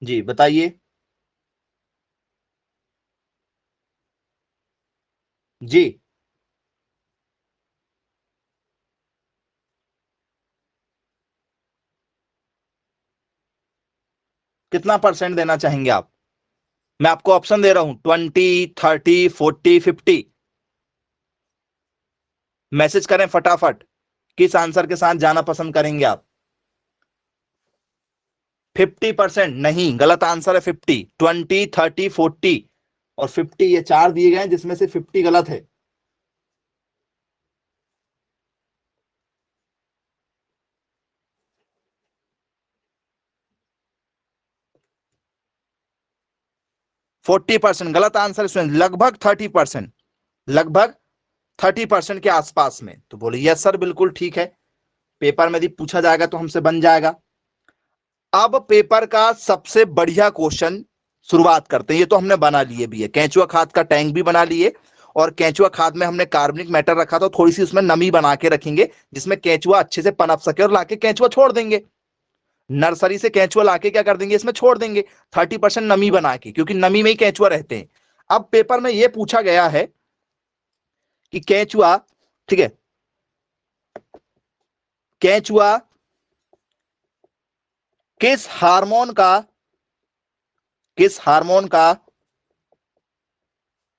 जी बताइए। जी, कितना परसेंट देना चाहेंगे आप? मैं आपको ऑप्शन दे रहा हूं, 20, 30, 40, 50। मैसेज करें फटाफट। किस आंसर के साथ जाना पसंद करेंगे आप? 50%? नहीं, गलत आंसर है 50। 20, 30, 40 और 50, ये चार दिए गए हैं जिसमें से 50 गलत है। फोर्टी परसेंट गलत आंसर स्टूडेंट, लगभग 30%, लगभग 30% के आसपास में। तो बोले यस सर बिल्कुल ठीक है, पेपर में यदि पूछा जाएगा तो हमसे बन जाएगा। अब पेपर का सबसे बढ़िया क्वेश्चन शुरुआत करते हैं। ये तो हमने बना लिए भी है, केंचुआ खाद का टैंक भी बना लिए, और केंचुआ खाद में हमने कार्बनिक मैटर रखा था, थोड़ी सी उसमें नमी बना के रखेंगे जिसमें केंचुआ अच्छे से पनप सके, और लाके केंचुआ छोड़ देंगे। नर्सरी से केंचुआ लाके क्या कर देंगे, इसमें छोड़ देंगे 30% नमी बना के, क्योंकि नमी में ही केंचुआ रहते हैं। अब पेपर में यह पूछा गया है कि केंचुआ, ठीक है, केंचुआ किस हार्मोन का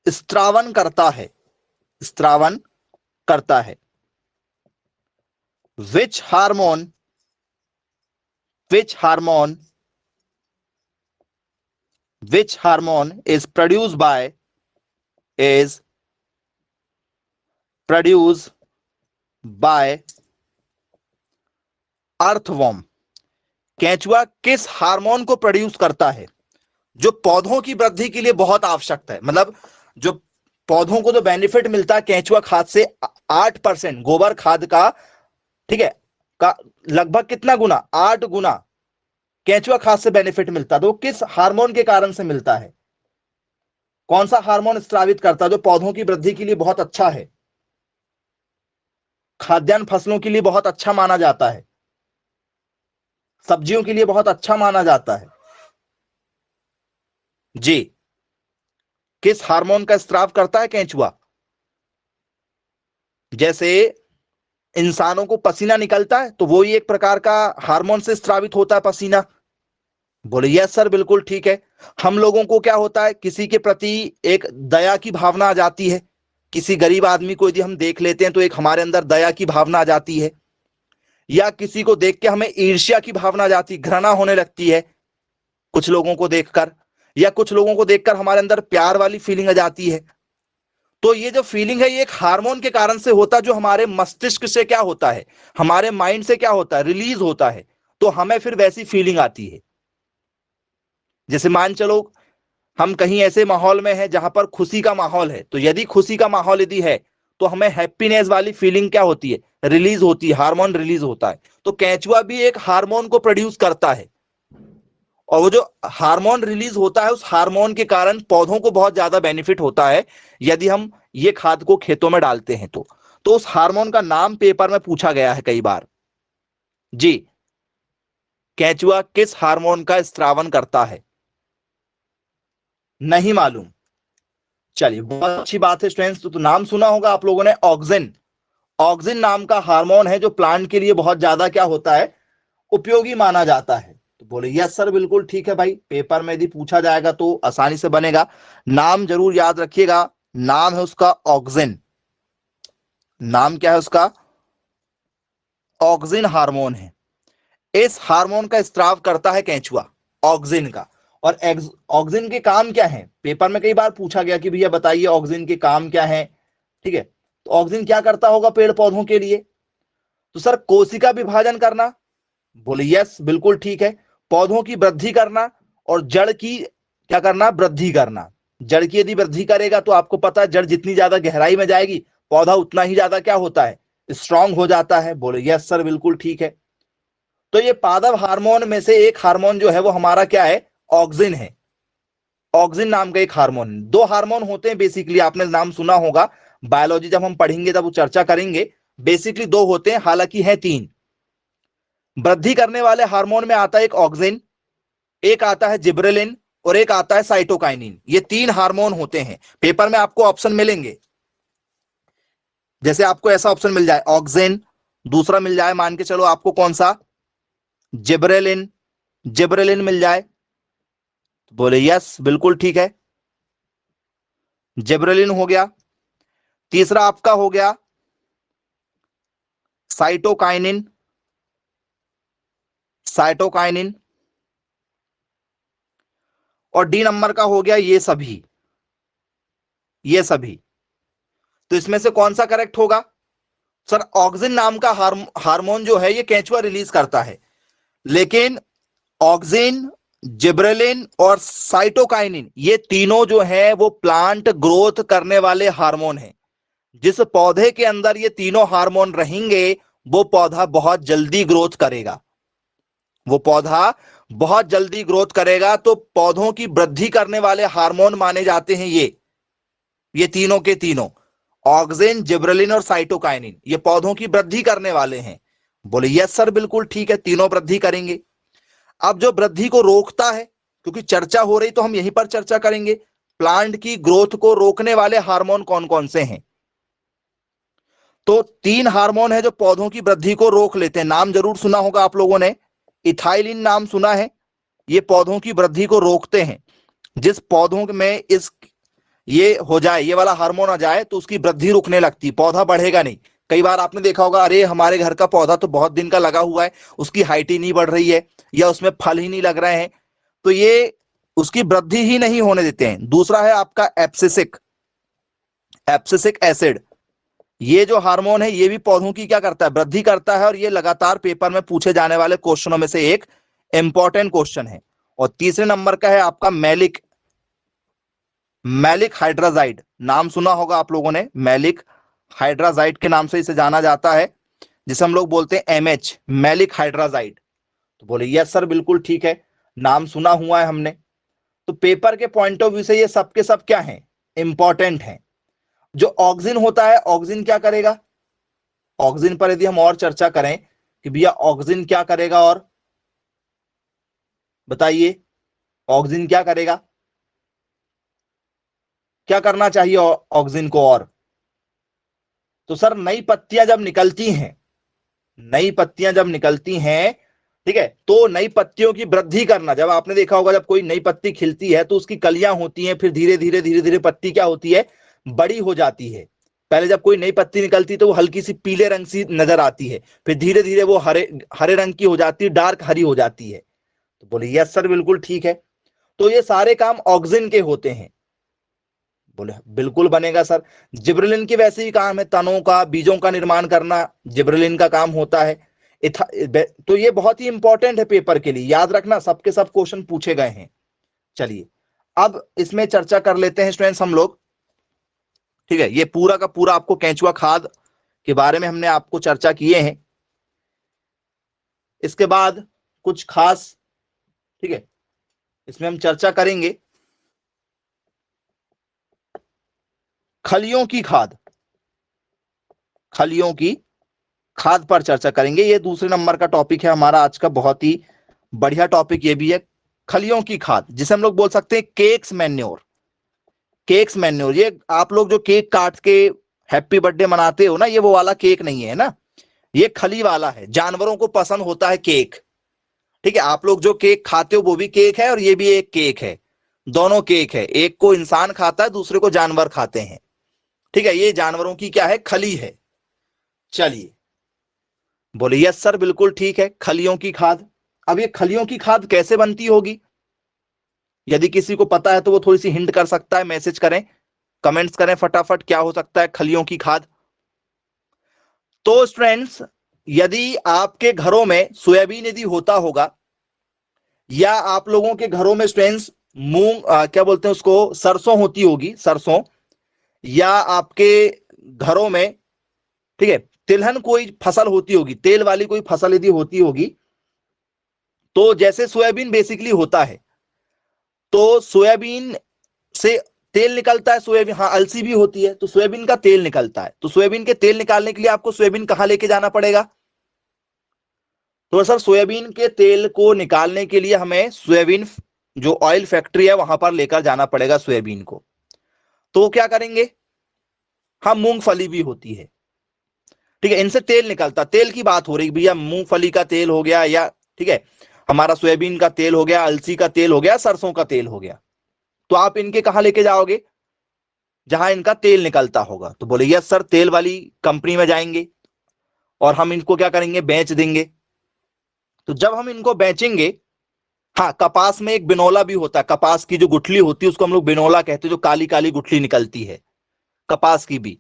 स्त्रावन करता है, स्त्रावन करता है? Which hormone is produced by earthworm? केंचुआ किस हार्मोन को प्रोड्यूस करता है जो पौधों की वृद्धि के लिए बहुत आवश्यक है? मतलब जो पौधों को जो बेनिफिट मिलता है केंचुआ खाद से, 8% गोबर खाद का, ठीक है, का लगभग कितना गुना, 8 गुना केंचुआ खाद से बेनिफिट मिलता है। तो किस हार्मोन के कारण से मिलता है? कौन सा हार्मोन स्रावित करता है जो पौधों की वृद्धि के लिए बहुत अच्छा है, खाद्यान्न फसलों के लिए बहुत अच्छा माना जाता है, सब्जियों के लिए बहुत अच्छा माना जाता है? जी, किस हार्मोन का स्राव करता है केंचुआ? जैसे इंसानों को पसीना निकलता है तो वो ही एक प्रकार का हार्मोन से स्रावित होता है पसीना। बोले यस सर बिल्कुल ठीक है। हम लोगों को क्या होता है, किसी के प्रति एक दया की भावना आ जाती है, किसी गरीब आदमी को यदि हम देख लेते हैं तो एक हमारे अंदर दया की भावना आ जाती है, या किसी को देख के हमें ईर्ष्या की भावना आ जाती है, घृणा होने लगती है कुछ लोगों को देखकर, या कुछ लोगों को देखकर हमारे अंदर प्यार वाली फीलिंग आ जाती है। तो ये जो फीलिंग है ये एक हार्मोन के कारण से होता है, जो हमारे मस्तिष्क से क्या होता है, हमारे माइंड से क्या होता है, रिलीज होता है, तो हमें फिर वैसी फीलिंग आती है। जैसे मान चलो हम कहीं ऐसे माहौल में है जहां पर खुशी का माहौल है, तो यदि खुशी का माहौल यदि है तो हमें हैप्पीनेस वाली फीलिंग क्या होती है, रिलीज होती है, हार्मोन रिलीज होता है। तो केंचुआ भी एक हार्मोन को प्रोड्यूस करता है, और वो जो हार्मोन रिलीज होता है उस हार्मोन के कारण पौधों को बहुत ज्यादा बेनिफिट होता है यदि हम ये खाद को खेतों में डालते हैं तो उस हार्मोन का नाम पेपर में पूछा गया है कई बार। जी, केंचुआ किस हार्मोन का स्त्रावन करता है? नहीं मालूम? चलिए बहुत अच्छी बात है स्टूडेंट्स, तो नाम सुना होगा आप लोगों ने, ऑक्सिन। ऑक्सिन नाम का हार्मोन है जो प्लांट के लिए बहुत ज्यादा क्या होता है, उपयोगी माना जाता है। तो बोले यस सर बिल्कुल ठीक है भाई, पेपर में यदि पूछा जाएगा तो आसानी से बनेगा। नाम जरूर याद रखिएगा, नाम है उसका ऑक्सिन। नाम क्या है उसका? ऑक्सिन हार्मोन है। इस हार्मोन का स्त्राव करता है केंचुआ, ऑक्सिन का। और ऑक्सिन के काम क्या है, पेपर में कई बार पूछा गया कि भैया बताइए ऑक्सिन के काम क्या है, ठीक है। तो ऑक्सिन क्या करता होगा पेड़ पौधों के लिए? तो सर कोशिका विभाजन करना, बोले यस बिल्कुल ठीक है। पौधों की वृद्धि करना, और जड़ की क्या करना, वृद्धि करना। जड़ की यदि वृद्धि करेगा तो आपको पता है जड़ जितनी ज्यादा गहराई में जाएगी पौधा उतना ही ज्यादा क्या होता है, स्ट्रांग हो जाता है। बोले यस सर बिल्कुल ठीक है। तो ये पादप हार्मोन में से एक हार्मोन जो है वो हमारा क्या है, ऑक्सिन है। ऑक्सिन नाम का एक हार्मोन, दो हार्मोन होते हैं बेसिकली, आपने नाम सुना होगा, बायोलॉजी जब हम पढ़ेंगे तब वो चर्चा करेंगे। बेसिकली दो होते हैं, हालांकि है तीन। वृद्धि करने वाले हार्मोन में आता है एक ऑक्सिन, एक आता है जिब्रेलिन, और एक आता है साइटोकाइनिन। ये तीन हार्मोन होते हैं। पेपर में आपको ऑप्शन मिलेंगे, जैसे आपको ऐसा ऑप्शन मिल जाए ऑक्सिन, दूसरा मिल जाए मान के चलो आपको कौन सा, जिब्रेलिन, जिब्रेलिन मिल जाए। बोले यस बिल्कुल ठीक है, जिब्रेलिन हो गया। तीसरा आपका हो गया साइटोकाइनिन, साइटोकाइनिन, और डी नंबर का हो गया ये सभी, ये सभी। तो इसमें से कौन सा करेक्ट होगा सर? ऑक्सिन नाम का हार्मोन जो है ये केंचुआ रिलीज करता है, लेकिन ऑक्सिन, जिब्रेलिन और साइटोकाइनिन ये तीनों जो है वो प्लांट ग्रोथ करने वाले हार्मोन हैं। जिस पौधे के अंदर ये तीनों हार्मोन रहेंगे वो पौधा बहुत जल्दी ग्रोथ करेगा, वो पौधा बहुत जल्दी ग्रोथ करेगा। तो पौधों की वृद्धि करने वाले हार्मोन माने जाते हैं ये तीनों के तीनों, ऑक्सिन, जिब्रेलिन और साइटोकाइनिन, ये पौधों की वृद्धि करने वाले हैं। बोले यस सर बिल्कुल ठीक है, तीनों वृद्धि करेंगे। अब जो वृद्धि को रोकता है, क्योंकि चर्चा हो रही तो हम यहीं पर चर्चा करेंगे, प्लांट की ग्रोथ को रोकने वाले हार्मोन कौन कौन से हैं? तो 3 हार्मोन है जो पौधों की वृद्धि को रोक लेते हैं। नाम जरूर सुना होगा आप लोगों ने, इथाइलिन नाम सुना है, ये पौधों की वृद्धि को रोकते हैं। जिस पौधों में ये हो जाए, ये वाला हार्मोन आ जाए तो उसकी वृद्धि रुकने लगती, पौधा बढ़ेगा नहीं। कई बार आपने देखा होगा, अरे हमारे घर का पौधा तो बहुत दिन का लगा हुआ है, उसकी हाइट ही नहीं बढ़ रही है या उसमें फल ही नहीं लग रहे हैं, तो ये उसकी वृद्धि ही नहीं होने देते हैं। दूसरा है आपका एब्सिसिक एसिड, ये जो हार्मोन है ये भी पौधों की क्या करता है, वृद्धि करता है, और ये लगातार पेपर में पूछे जाने वाले क्वेश्चनों में से एक इंपॉर्टेंट क्वेश्चन है। और तीसरे नंबर का है आपका मैलिक हाइड्राजाइड, नाम सुना होगा आप लोगों ने, मैलिक हाइड्राजाइड के नाम से इसे जाना जाता है, जिसे हम लोग बोलते हैं एमएच, मैलिक हाइड्राजाइड। तो बोले यस सर बिल्कुल ठीक है, नाम सुना हुआ है हमने। तो पेपर के पॉइंट ऑफ व्यू से ये सब के सब क्या है, इंपॉर्टेंट है। जो ऑक्सिन होता है, ऑक्सिन क्या करेगा? ऑक्सिन पर यदि हम और चर्चा करें कि भैया ऑक्सिन क्या करेगा, और बताइए ऑक्सिन क्या करेगा, क्या करना चाहिए ऑक्सिन को? और तो सर नई पत्तियां जब निकलती हैं, नई पत्तियां जब निकलती हैं, ठीक है, तो नई पत्तियों की वृद्धि करना, जब आपने देखा होगा जब कोई नई पत्ती खिलती है तो उसकी कलियां होती हैं, फिर धीरे धीरे पत्ती क्या होती है, बड़ी हो जाती है। पहले जब कोई नई पत्ती निकलती तो वो हल्की सी पीले रंग सी नजर आती है, फिर धीरे धीरे वो हरे हरे रंग की हो जाती है, डार्क हरी हो जाती है। तो बोले यस सर बिल्कुल ठीक है। तो ये सारे काम ऑक्सिन के होते हैं। बोले बिल्कुल बनेगा सर। जिब्रेलिन की वैसे ही काम है, तनों का, बीजों का निर्माण करना जिब्रेलिन का काम होता है। तो ये बहुत ही इंपॉर्टेंट है पेपर के लिए, याद रखना, सबके सब क्वेश्चन पूछे गए हैं। चलिए अब इसमें चर्चा कर लेते हैं स्टूडेंट्स हम लोग, ठीक है। ये पूरा का पूरा आपको केंचुआ खाद के बारे में हमने आपको चर्चा किए हैं। इसके बाद कुछ खास, ठीक है, इसमें हम चर्चा करेंगे खलियों की खाद, खलियों की खाद पर चर्चा करेंगे। ये दूसरे नंबर का टॉपिक है हमारा आज का, बहुत ही बढ़िया टॉपिक ये भी है, खलियों की खाद, जिसे हम लोग बोल सकते हैं केक्स मैन्योर। केक्स मैन्योर, ये आप लोग जो केक काट के हैप्पी बर्थडे मनाते हो ना, ये वो वाला केक नहीं है ना, ये खली वाला है। जानवरों को पसंद होता है केक, ठीक है। आप लोग जो केक खाते हो वो भी केक है और ये भी एक केक है, दोनों केक है। एक को इंसान खाता है, दूसरे को जानवर खाते हैं, ठीक है। ये जानवरों की क्या है, खली है। चलिए बोले यस सर बिल्कुल ठीक है, खलियों की खाद। अब ये खलियों की खाद कैसे बनती होगी, यदि किसी को पता है तो वो थोड़ी सी हिंट कर सकता है, मैसेज करें, कमेंट्स करें फटाफट, क्या हो सकता है खलियों की खाद। तो स्टूडेंट्स यदि आपके घरों में सोयाबीन यदि होता होगा, या आप लोगों के घरों में स्टूडेंट्स मूंग क्या बोलते हैं उसको, सरसों होती होगी, सरसों, या आपके घरों में, ठीक है, तिलहन कोई फसल होती होगी, तेल वाली कोई फसल यदि होती होगी, तो जैसे सोयाबीन बेसिकली होता है, तो सोयाबीन से तेल निकलता है, सोयाबीन, हाँ अलसी भी होती है, तो सोयाबीन का तेल निकलता है। तो सोयाबीन के तेल निकालने के लिए आपको सोयाबीन कहां लेके जाना पड़ेगा, तो सर सोयाबीन के तेल को निकालने के लिए हमें सोयाबीन जो ऑयल फैक्ट्री है वहां पर लेकर जाना पड़ेगा सोयाबीन को। तो क्या करेंगे, हाँ मूंगफली भी होती है, ठीक है, इनसे तेल निकलता, तेल की बात हो रही भैया, मूंगफली का तेल हो गया, या ठीक है हमारा सोयाबीन का तेल हो गया, अलसी का तेल हो गया, सरसों का तेल हो गया। तो आप इनके कहां लेके जाओगे, जहां इनका तेल निकलता होगा। तो बोले यस सर तेल वाली कंपनी में जाएंगे। और हम इनको क्या करेंगे, बेच देंगे। तो जब हम इनको बेचेंगे, हाँ, कपास में एक बिनौला भी होता है, कपास की जो गुठली होती है उसको हम लोग बिनौला कहते हैं, जो काली काली गुठली निकलती है कपास की भी।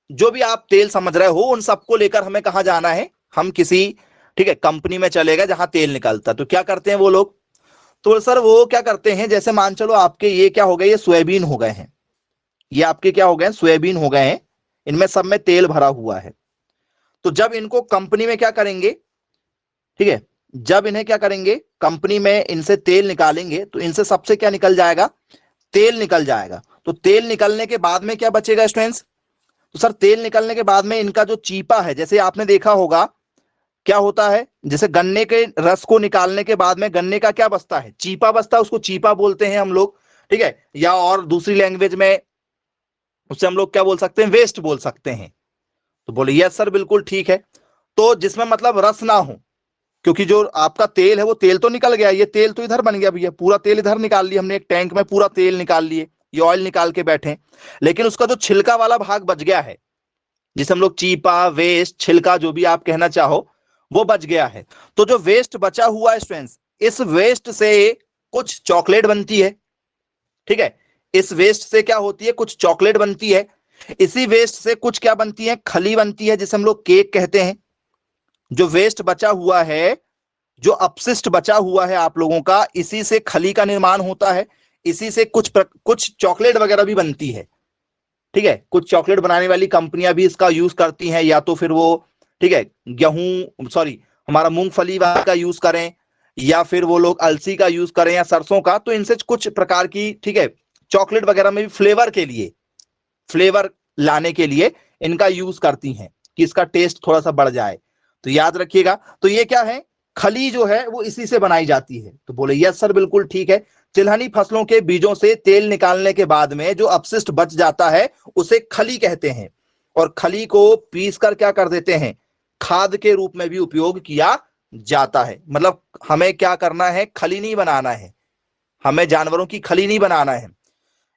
जो भी आप तेल समझ रहे हो, उन सबको लेकर हमें कहां जाना है, हम किसी, ठीक है, कंपनी में चले गए जहां तेल निकलता है। तो क्या करते हैं वो लोग, तो सर वो क्या करते हैं, जैसे मान चलो आपके ये क्या हो गए, ये सोयाबीन हो गए हैं, ये आपके क्या हो गए हैं, सोयाबीन हो गए हैं, इनमें सब में तेल भरा हुआ है। तो जब इनको कंपनी में क्या करेंगे, ठीक है, जब इन्हें क्या करेंगे, कंपनी में इनसे तेल निकालेंगे, तो इनसे सबसे क्या निकल जाएगा, तेल निकल जाएगा। तो तेल निकलने के बाद में क्या बचेगा स्टूडेंट्स, तो सर तेल निकलने के बाद में इनका जो चीपा है, जैसे आपने देखा होगा क्या होता है, जैसे गन्ने के रस को निकालने के बाद में गन्ने का क्या बचता है, चीपा बचता है, उसको चीपा बोलते हैं हम लोग, ठीक है, या और दूसरी लैंग्वेज में उससे हम लोग क्या बोल सकते हैं, वेस्ट बोल सकते हैं। तो बोले यस सर बिल्कुल ठीक है। तो जिसमें मतलब रस ना हो, क्योंकि जो आपका तेल है वो तेल तो निकल गया, ये तेल तो इधर बन गया भैया, पूरा तेल इधर निकाल लिया हमने, एक टैंक में पूरा तेल निकाल लिए, ये ऑयल निकाल के बैठे, लेकिन उसका जो छिलका वाला भाग बच गया है, जिसे हम लोग चीपा, वेस्ट, छिलका जो भी आप कहना चाहो, वो बच गया है। तो जो वेस्ट बचा हुआ है स्टूडेंट्स, इस वेस्ट से कुछ चॉकलेट बनती है, ठीक है, इस वेस्ट से क्या होती है, कुछ चॉकलेट बनती है। इसी वेस्ट से कुछ क्या बनती है, खली बनती है, जिसे हम लोग केक कहते हैं। जो वेस्ट बचा हुआ है, जो अपशिष्ट बचा हुआ है आप लोगों का, इसी से खली का निर्माण होता है, इसी से कुछ चॉकलेट वगैरह भी बनती है, ठीक है, कुछ चॉकलेट बनाने वाली कंपनियां भी इसका यूज करती हैं, या तो फिर वो, ठीक है, गेहूं, सॉरी, हमारा मूंगफली का यूज करें, या फिर वो लोग अलसी का यूज करें या सरसों का, तो इनसे कुछ प्रकार की, ठीक है, चॉकलेट वगैरह में भी फ्लेवर के लिए, फ्लेवर लाने के लिए इनका यूज करती हैं, कि इसका टेस्ट थोड़ा सा बढ़ जाए। तो याद रखिएगा, तो ये क्या है, खली जो है वो इसी से बनाई जाती है। तो बोले यस सर बिल्कुल ठीक है। तिलहनी फसलों के बीजों से तेल निकालने के बाद में जो अपशिष्ट बच जाता है उसे खली कहते हैं, और खली को पीस कर क्या कर देते हैं, खाद के रूप में भी उपयोग किया जाता है। मतलब हमें क्या करना है, खली नहीं बनाना है, हमें जानवरों की खली नहीं बनाना है।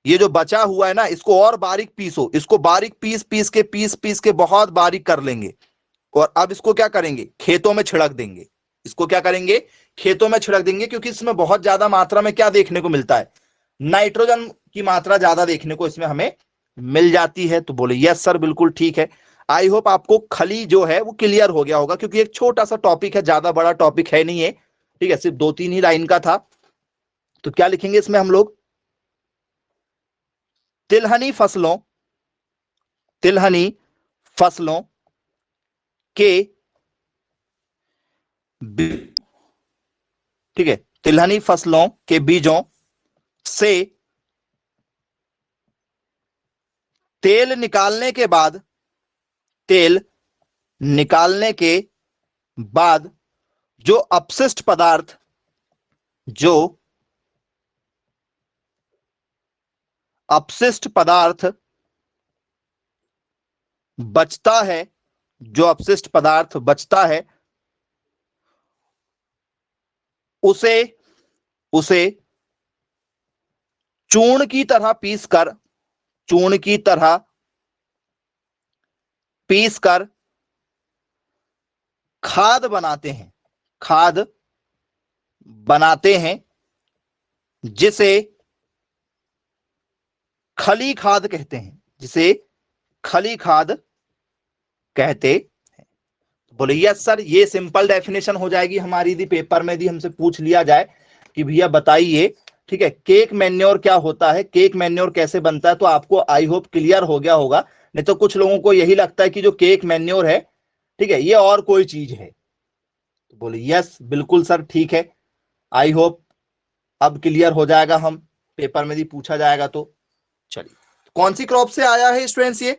ये जो बचा हुआ है ना, इसको और बारीक पीसो, इसको बारीक पीस के बहुत बारीक कर लेंगे, और अब इसको क्या करेंगे, खेतों में छिड़क देंगे। इसको क्या करेंगे, खेतों में छिड़क देंगे, क्योंकि इसमें बहुत ज्यादा मात्रा में क्या देखने को मिलता है, नाइट्रोजन की मात्रा ज्यादा देखने को इसमें हमें मिल जाती है। तो बोले यस सर बिल्कुल ठीक है। आई होप आपको खली जो है वो क्लियर हो गया होगा, क्योंकि एक छोटा सा टॉपिक है, ज्यादा बड़ा टॉपिक है नहीं है, ठीक है, सिर्फ 2-3 ही लाइन का था। तो क्या लिखेंगे इसमें हम लोग, तिलहनी फसलों, तिलहनी फसलों के, ठीक है, तिलहनी फसलों के बीजों से तेल निकालने के बाद, तेल निकालने के बाद जो अपशिष्ट पदार्थ, जो अपशिष्ट पदार्थ बचता है, जो अपशिष्ट पदार्थ बचता है, उसे उसे चूर्ण की तरह पीसकर, चूर्ण की तरह पीसकर खाद बनाते हैं, खाद बनाते हैं, जिसे खली खाद कहते हैं, जिसे खली खाद कहते हैं। बोले यस सर, ये सिंपल डेफिनेशन हो जाएगी हमारी, यदि पेपर में यदि हमसे पूछ लिया जाए कि भैया बताइए, ठीक है, केक मैन्योर क्या होता है, केक मैन्योर कैसे बनता है, तो आपको आई होप क्लियर हो गया होगा। नहीं तो कुछ लोगों को यही लगता है कि जो केक मैन्योर है, ठीक है, ये और कोई चीज है। तो बोले यस बिल्कुल सर ठीक है। आई होप अब क्लियर हो जाएगा, हम पेपर में भी पूछा जाएगा तो। चलिए, कौन सी क्रॉप से आया है स्टूडेंट्स, ये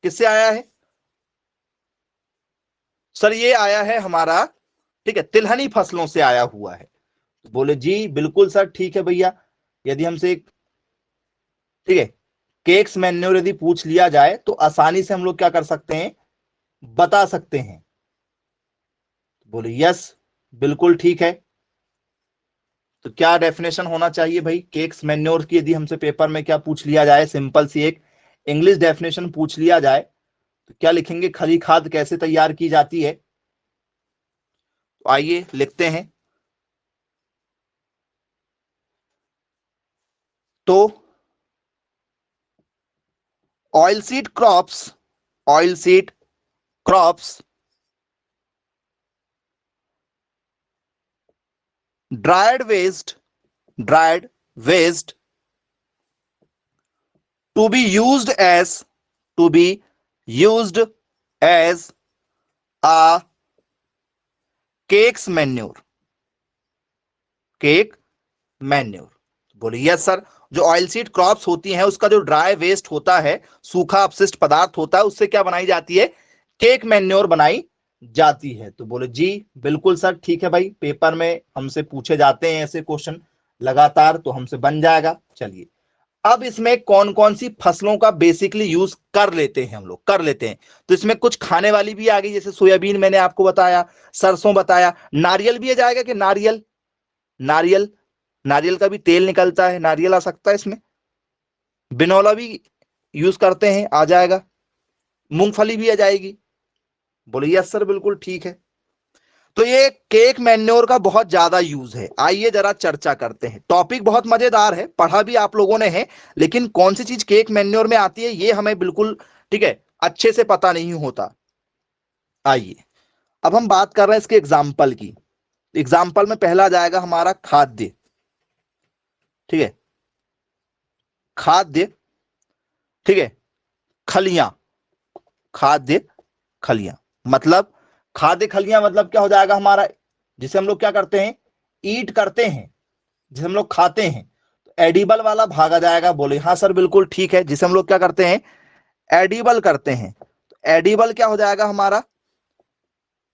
किससे आया है सर, ये आया है हमारा, ठीक है, तिलहनी फसलों से आया हुआ है। बोले जी बिल्कुल सर ठीक है भैया। यदि हमसे, ठीक है, केक्स मैन्योर यदि पूछ लिया जाए तो आसानी से हम लोग क्या कर सकते हैं, बता सकते हैं। बोले यस बिल्कुल ठीक है। तो क्या डेफिनेशन होना चाहिए भाई केक्स मैन्योर की, यदि हमसे पेपर में क्या पूछ लिया जाए, सिंपल सी एक इंग्लिश डेफिनेशन पूछ लिया जाए, तो क्या लिखेंगे, खली खाद कैसे तैयार की जाती है? तो आइए लिखते हैं। तो oil seed crops dried waste to be used as to be used as a cakes manure cake manure. बोलिए यस सर। जो ऑयल सीड क्रॉप्स होती हैं उसका जो ड्राई वेस्ट होता है, सूखा अपशिष्ट पदार्थ होता है, उससे क्या बनाई जाती है, केक मैन्योर बनाई जाती है। तो बोले जी बिल्कुल सर ठीक है भाई, पेपर में हमसे पूछे जाते हैं ऐसे क्वेश्चन लगातार, तो हमसे बन जाएगा। चलिए अब इसमें कौन कौन सी फसलों का बेसिकली यूज कर लेते हैं, हम लोग कर लेते हैं। तो इसमें कुछ खाने वाली भी आ गई, जैसे सोयाबीन मैंने आपको बताया, सरसों बताया, नारियल भी आ जाएगा कि नारियल, नारियल नारियल का भी तेल निकलता है, नारियल आ सकता है इसमें। बिनौला भी यूज करते हैं, आ जाएगा। मूंगफली भी आ जाएगी। बोले यस सर बिल्कुल ठीक है। तो ये केक मैन्योर का बहुत ज्यादा यूज है। आइए जरा चर्चा करते हैं। टॉपिक बहुत मजेदार है, पढ़ा भी आप लोगों ने है, लेकिन कौन सी चीज केक मैन्योर में आती है ये हमें बिल्कुल ठीक है अच्छे से पता नहीं होता। आइए अब हम बात कर रहे हैं इसके एग्जाम्पल की। एग्जाम्पल में पहला जाएगा हमारा खाद्य, ठीक है, खाद्य, ठीक है, खलियां, खाद्य खलियां, मतलब खाद्य खलियां मतलब क्या हो जाएगा हमारा, जिसे हम लोग क्या करते हैं, ईट करते हैं, जिसे हम लोग खाते हैं, तो एडिबल वाला भाग आ जाएगा। बोले हाँ सर बिल्कुल ठीक है, जिसे हम लोग क्या करते हैं, एडिबल करते हैं। तो एडिबल क्या हो जाएगा हमारा,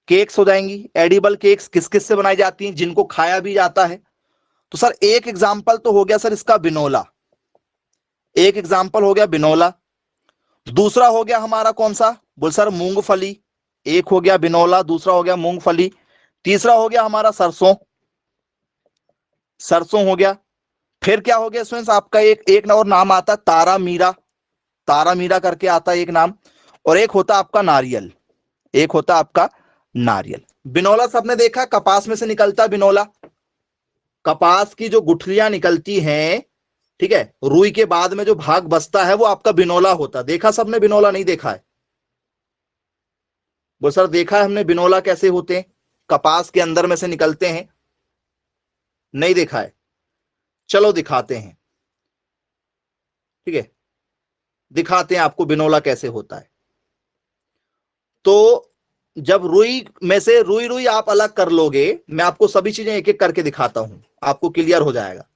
केक्स हो जाएंगी। एडिबल केक्स किस किस से बनाई जाती हैं, जिनको खाया भी जाता है। तो सर एक एग्जाम्पल तो हो गया सर इसका बिनोला, एक एग्जाम्पल हो गया बिनोला। दूसरा हो गया हमारा कौन सा, बोल सर मूंगफली। एक हो गया बिनोला, दूसरा हो गया मूंगफली, तीसरा हो गया हमारा सरसों, सरसों हो गया। फिर क्या हो गया स्टूडेंट्स, आपका एक एक और नाम आता है तारा मीरा, तारा मीरा करके आता है एक नाम। और एक होता आपका नारियल, एक होता आपका नारियल। बिनौला सबने देखा, कपास में से निकलता बिनौला, कपास की जो गुठलियां निकलती हैं, ठीक है, रुई के बाद में जो भाग बचता है वो आपका बिनौला होता। देखा सबने बिनौला, नहीं देखा है? वो सर देखा है हमने बिनौला कैसे होते हैं, कपास के अंदर में से निकलते हैं, नहीं देखा है? चलो दिखाते हैं, ठीक है, दिखाते हैं आपको बिनौला कैसे होता है। तो जब रुई में से रुई रुई आप अलग कर लोगे, मैं आपको सभी चीजें एक एक करके दिखाता हूं, आपको क्लियर हो जाएगा।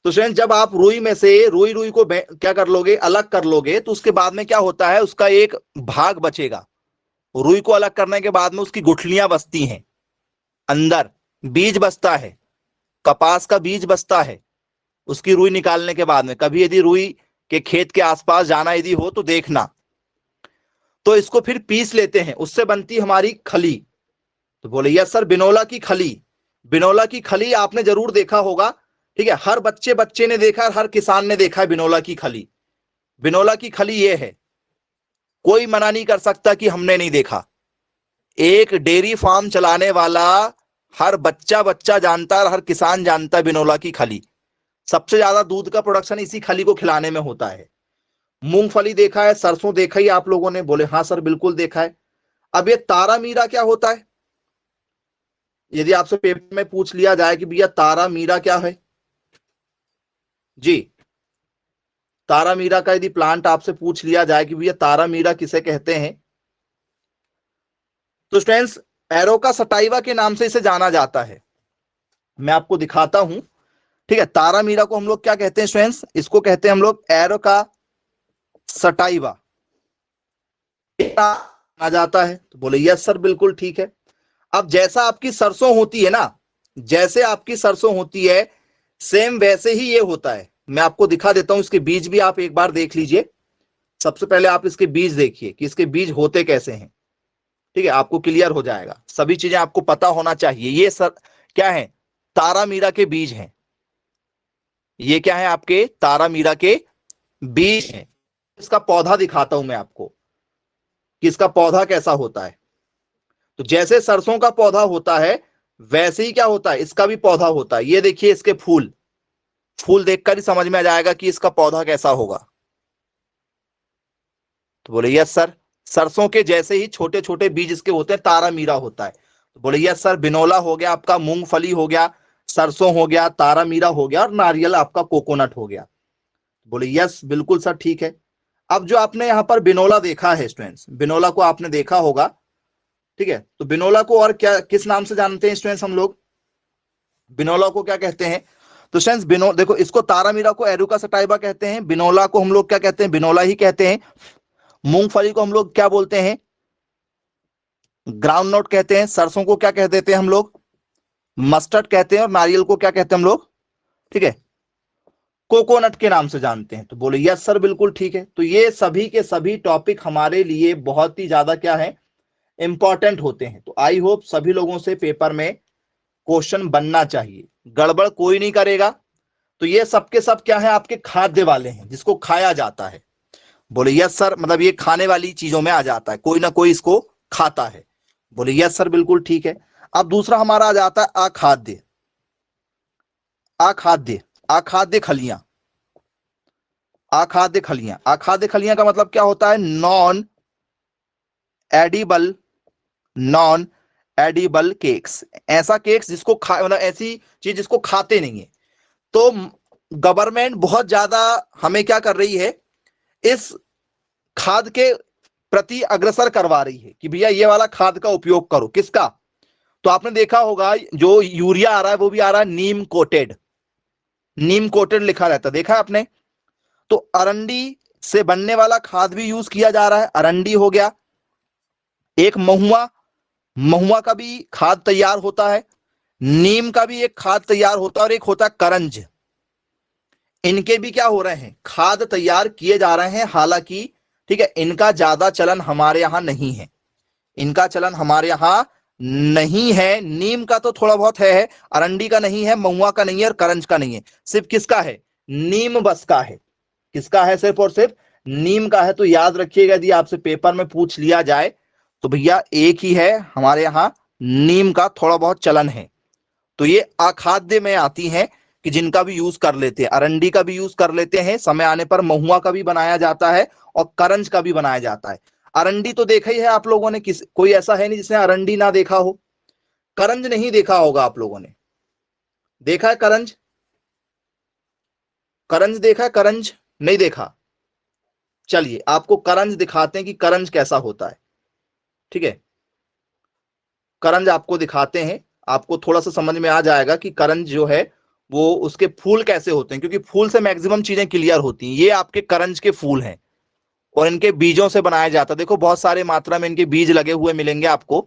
तो फ्रेंड्स जब आप रुई में से रुई रुई को क्या कर लोगे, अलग कर लोगे, तो उसके बाद में क्या होता है, उसका एक भाग बचेगा। रुई को अलग करने के बाद में उसकी गुठलियां बचती हैं, अंदर बीज बचता है, कपास का बीज बचता है। उसकी रुई निकालने के बाद में कभी यदि रुई के खेत के आसपास जाना यदि हो तो देखना, तो इसको फिर पीस लेते हैं, उससे बनती हमारी खली। तो बोले यस सर बिनौला की खली, बिनौला की खली आपने जरूर देखा होगा, ठीक है, हर बच्चे बच्चे ने देखा, हर किसान ने देखा है बिनौला की खली। बिनौला की खली ये है, कोई मना नहीं कर सकता कि हमने नहीं देखा। एक डेयरी फार्म चलाने वाला हर बच्चा बच्चा जानता है, हर किसान जानता है बिनौला की खली। सबसे ज्यादा दूध का प्रोडक्शन इसी खली को खिलाने में होता है। मूंगफली देखा है, सरसों देखा ही आप लोगों ने? बोले हाँ सर बिल्कुल देखा है। अब ये तारा मीरा क्या होता है, यदि आपसे पेपर में पूछ लिया जाए कि भैया तारा मीरा क्या है जी, तारा मीरा का यदि प्लांट आपसे पूछ लिया जाए कि भैया तारा मीरा किसे कहते हैं, तो स्टूडेंट्स एरोका सटाइवा के नाम से इसे जाना जाता है। मैं आपको दिखाता हूं, ठीक है, तारा मीरा को हम लोग क्या कहते हैं स्टूडेंट्स, इसको कहते हैं हम लोग एरोका सटाइवा आ जाता है। तो बोले यस सर बिल्कुल ठीक है। अब जैसा आपकी सरसों होती है ना, जैसे आपकी सरसों होती है सेम वैसे ही ये होता है। मैं आपको दिखा देता हूं, इसके बीज भी आप एक बार देख लीजिए। सबसे पहले आप इसके बीज देखिए कि इसके बीज होते कैसे हैं, ठीक है, आपको क्लियर हो जाएगा। सभी चीजें आपको पता होना चाहिए। ये सर क्या है, तारा मीरा के बीज हैं, ये क्या है आपके तारा मीरा के बीज हैं। इसका पौधा दिखाता हूं मैं आपको, कि इसका पौधा कैसा होता है। तो जैसे सरसों का पौधा होता है वैसे ही क्या होता है, इसका भी पौधा होता है। ये देखिए इसके फूल, फूल देखकर ही समझ में आ जाएगा कि इसका पौधा कैसा होगा। तो बोले यस सर। सरसों के जैसे ही छोटे छोटे बीज इसके होते हैं, तारा मीरा होता है। तो बोले यस सर, बिनोला हो गया आपका, मूंगफली हो गया, सरसों हो गया, तारा मीरा हो गया, और नारियल आपका कोकोनट हो गया। बोले यस बिल्कुल सर ठीक है। अब जो आपने यहाँ पर बिनोला देखा है स्टूडेंट्स, बिनोला को आपने देखा होगा, ठीक है। तो बिनोला को और क्या किस नाम से जानते हैं स्टूडेंट्स हम लोग, बिनोला को क्या कहते हैं? तो स्टूडेंट्स देखो, इसको तारा मीरा को एरुका सटाइवा कहते हैं, बिनोला को हम लोग क्या कहते हैं, बिनोला ही कहते हैं। मूंगफली को हम लोग क्या बोलते हैं, ग्राउंड नट कहते हैं। सरसों को क्या कह देते हैं हम लोग, मस्टर्ड कहते हैं। और नारियल को क्या कहते हैं हम लोग, ठीक है, कोकोनट के नाम से जानते हैं। तो बोले यस सर बिल्कुल ठीक है। तो ये सभी के सभी टॉपिक हमारे लिए बहुत ही ज्यादा क्या है, इंपॉर्टेंट होते हैं। तो आई होप सभी लोगों से पेपर में क्वेश्चन बनना चाहिए, गड़बड़ कोई नहीं करेगा। तो ये सबके सब क्या है, आपके खाद्य वाले हैं, जिसको खाया जाता है। बोले यस सर, मतलब ये खाने वाली चीजों में आ जाता है, कोई ना कोई इसको खाता है। बोले यस सर बिल्कुल ठीक है। अब दूसरा हमारा आ जाता है अखाद्य। अखाद्य, अखाद्य खलियां। अखाद्य खलियां, अखाद्य खलियां का मतलब क्या होता है, non edible, non edible cakes. ऐसा केक्स जिसको मतलब ऐसी चीज जिसको खाते नहीं है। तो गवर्नमेंट बहुत ज्यादा हमें क्या कर रही है, इस खाद के प्रति अग्रसर करवा रही है कि भैया ये वाला खाद का उपयोग करो। किसका? तो आपने देखा होगा जो यूरिया आ रहा है वो भी आ रहा है नीम कोटेड, नीम कोटेड लिखा रहता है, देखा है आपने? तो अरंडी से बनने वाला खाद भी यूज किया जा रहा है। अरंडी हो गया, एक महुआ, महुआ का भी खाद तैयार होता है, नीम का भी एक खाद तैयार होता है, और एक होता है करंज। इनके भी क्या हो रहे हैं, खाद तैयार किए जा रहे हैं। हालांकि ठीक है, इनका ज्यादा चलन हमारे यहां नहीं है, इनका चलन हमारे यहां नहीं है। नीम का तो थोड़ा बहुत है, अरंडी का नहीं है, महुआ का नहीं है, और करंज का नहीं है। सिर्फ किसका है, नीम बस का है। किसका है, सिर्फ और सिर्फ नीम का है। तो याद रखिएगा, यदि आपसे पेपर में पूछ लिया जाए तो भैया एक ही है, हमारे यहां नीम का थोड़ा बहुत चलन है। तो ये अखाद्य में आती हैं कि जिनका भी यूज कर लेते हैं, अरंडी का भी यूज कर लेते हैं, समय आने पर महुआ का भी बनाया जाता है और करंज का भी बनाया जाता है। अरंडी तो देखा ही है आप लोगों ने, कोई ऐसा है नहीं जिसने अरंडी ना देखा हो। करंज नहीं देखा होगा आप लोगों ने, देखा है करंज? करंज देखा है, करंज नहीं देखा? चलिए आपको करंज दिखाते हैं कि करंज कैसा होता है, ठीक है। करंज आपको दिखाते हैं, आपको थोड़ा सा समझ में आ जाएगा कि करंज जो है वो उसके फूल कैसे होते हैं, क्योंकि फूल से मैक्सिमम चीजें क्लियर होती हैं। ये आपके करंज के फूल हैं और इनके बीजों से बनाया जाता है। देखो बहुत सारे मात्रा में इनके बीज लगे हुए मिलेंगे आपको।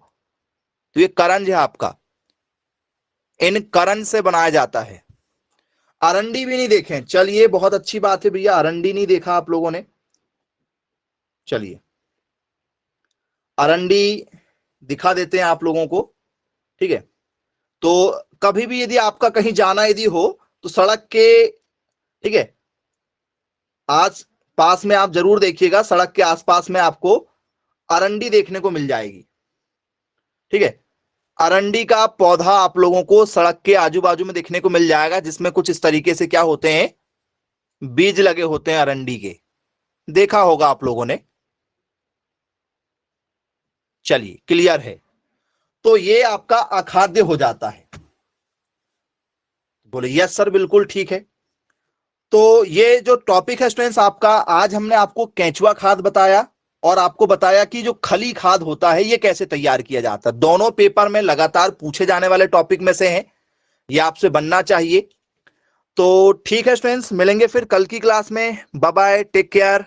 तो ये करंज है आपका, इन करंज से बनाया जाता है। अरंडी भी नहीं देखें, चलिए बहुत अच्छी बात है भैया, अरंडी नहीं देखा आप लोगों ने। चलिए अरंडी दिखा देते हैं आप लोगों को, ठीक है। तो कभी भी यदि आपका कहीं जाना यदि हो तो सड़क के, ठीक है, आज पास में आप जरूर देखिएगा, सड़क के आसपास में आपको अरंडी देखने को मिल जाएगी, ठीक है। अरंडी का पौधा आप लोगों को सड़क के आजू बाजू में देखने को मिल जाएगा, जिसमें कुछ इस तरीके से क्या होते हैं, बीज लगे होते हैं अरंडी के, देखा होगा आप लोगों ने। चलिए क्लियर है। तो ये आपका अखाद्य हो जाता है। बोले यस सर बिल्कुल ठीक है। तो ये जो टॉपिक है स्टूडेंट्स आपका, आज हमने आपको केंचुआ खाद बताया और आपको बताया कि जो खली खाद होता है ये कैसे तैयार किया जाता है। दोनों पेपर में लगातार पूछे जाने वाले टॉपिक में से हैं, ये आपसे बनना चाहिए। तो ठीक है स्टूडेंट्स, मिलेंगे फिर कल की क्लास में। Bye bye, take care.